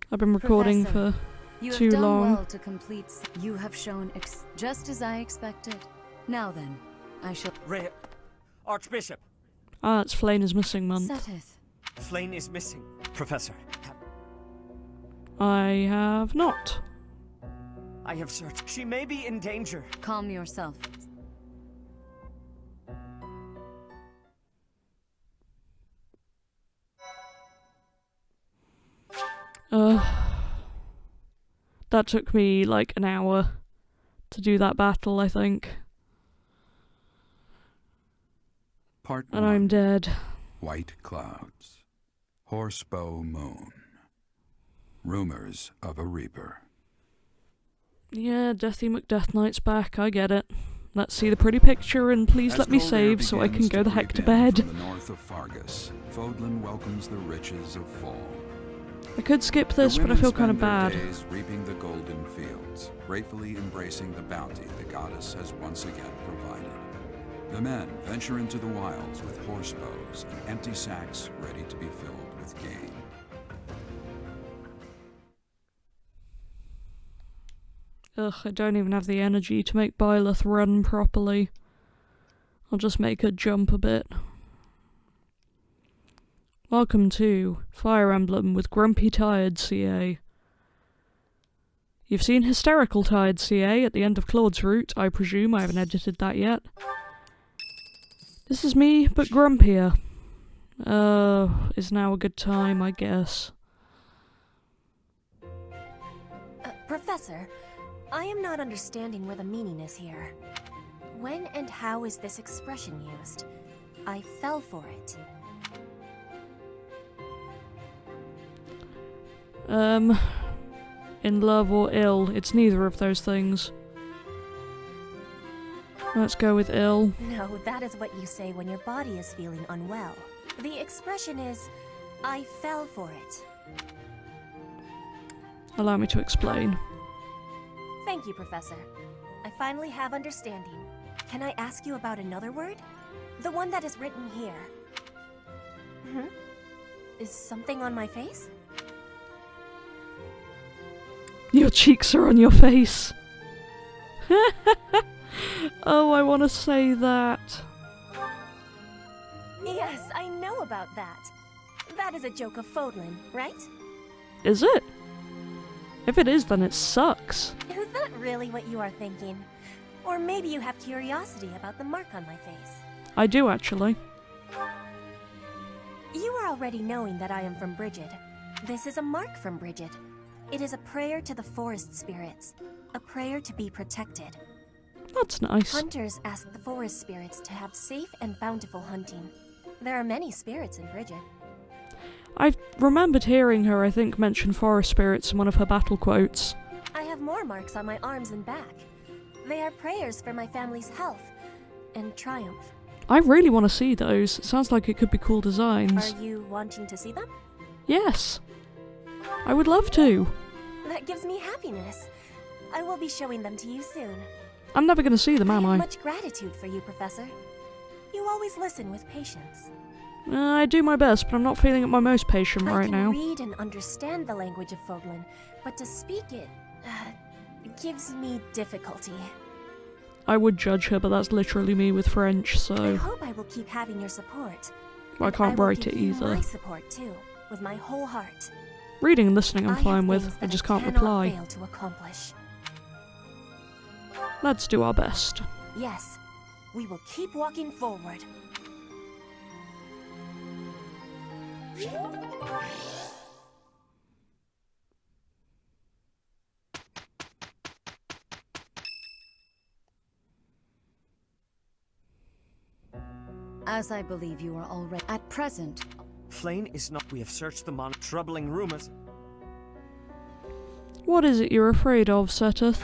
I've been recording Professor, for you too have done long. well to complete. You have shown just as I expected. Now then, I shall. Archbishop! Ah, it's Flane is missing month. Seteth. Flane is missing. Professor. I have not. I have searched. She may be in danger. Calm yourself. That took me like an hour to do that battle, I think. Part and 1. I'm dead. White clouds. Horsebow moon. Rumors of a reaper. Yeah, Deathy McDeath Knight's back, I get it. Let's see the pretty picture and please As let me cold save air so I can begins go the heck creep to in bed. From the north of Fargus, Fodlan welcomes the riches of fall. I could skip this, but I feel kind of bad. Days reaping the golden fields, gratefully embracing the bounty the goddess has once again provided. The men venture into the wilds with horse bows and empty sacks ready to be filled with game. Ugh, I don't even have the energy to make Byleth run properly. I'll just make her jump a bit. Welcome to Fire Emblem with Grumpy Tired CA. You've seen Hysterical Tired CA at the end of Claude's route, I presume. I haven't edited that yet. This is me, but grumpier. Is now a good time, I guess. Professor, I am not understanding where the meaning is here. When and how is this expression used? I fell for it. In love or ill. It's neither of those things. Let's go with ill. No, that is what you say when your body is feeling unwell. The expression is, I fell for it. Allow me to explain. Thank you, Professor. I finally have understanding. Can I ask you about another word? The one that is written here. Is something on my face? Your cheeks are on your face. Oh, I want to say that. Yes, I know about that. That is a joke of Fodlan, right? Is it? If it is, then it sucks. Is that really what you are thinking? Or maybe you have curiosity about the mark on my face. I do, actually. You are already knowing that I am from Brigid. This is a mark from Brigid. It is a prayer to the forest spirits. A prayer to be protected. That's nice. Hunters ask the forest spirits to have safe and bountiful hunting. There are many spirits in Brigid. I remembered hearing her, I think, mention forest spirits in one of her battle quotes. I have more marks on my arms and back. They are prayers for my family's health and triumph. I really want to see those. It sounds like it could be cool designs. Are you wanting to see them? Yes. I would love to. That gives me happiness. I will be showing them to you soon. I'm never going to see them, am I I? have much gratitude for you, Professor. You always listen with patience. I do my best, but I'm not feeling at my most patient right now. I can read and understand the language of Fodlan, but to speak it gives me difficulty. I would judge her, but that's literally me with French, so... I hope I will keep having your support. I can't write it I will give you either. my support too, with my whole heart. Reading and listening I'm I fine have with, things I that just can't cannot reply. fail to accomplish. Let's do our best. Yes, we will keep walking forward. As I believe you are already at present. Flame is not. We have searched the mon. Troubling rumors. What is it you're afraid of, Seteth?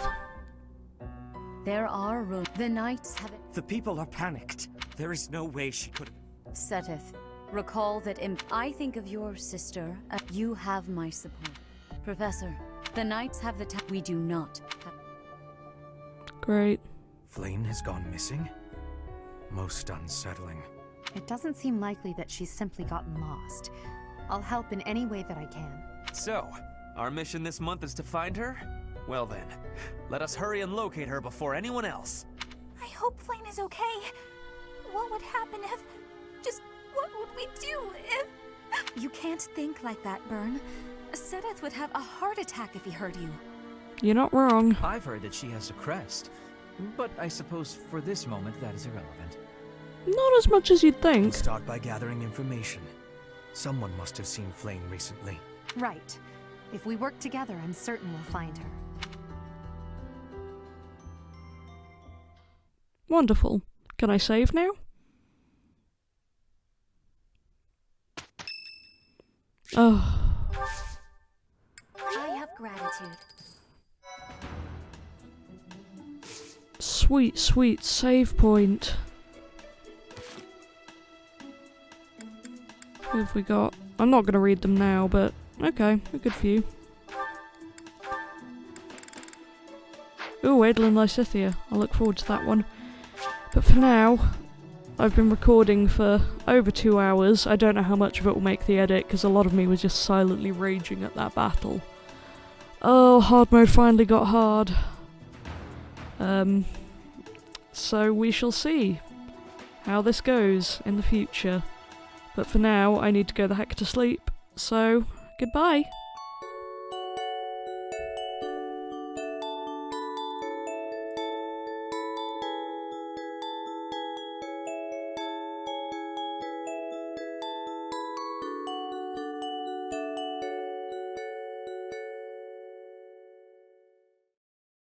There are rumors. The knights have it. The people are panicked. There is no way she could. Seteth, recall that I think of your sister. You have my support. Professor, the knights have the we do not have. Great. Flame has gone missing? Most unsettling. It doesn't seem likely that she's simply gotten lost. I'll help in any way that I can. So, our mission this month is to find her? Well then, let us hurry and locate her before anyone else. I hope Flame is okay. What would happen if... Just what would we do if... You can't think like that, Byrne. Seteth would have a heart attack if he heard you. You're not wrong. I've heard that she has a crest, but I suppose for this moment that is irrelevant. Not as much as you'd think. We'll start by gathering information. Someone must have seen Flame recently. Right. If we work together, I'm certain we'll find her. Wonderful. Can I save now? Oh. I have gratitude. Sweet, sweet save point. What have we got? I'm not going to read them now, but okay, a good few. Ooh, Adel Lysithia. I look forward to that one. But for now, I've been recording for over 2 hours. I don't know how much of it will make the edit, because a lot of me was just silently raging at that battle. Oh, hard mode finally got hard. So we shall see how this goes in the future. But for now, I need to go the heck to sleep, so goodbye.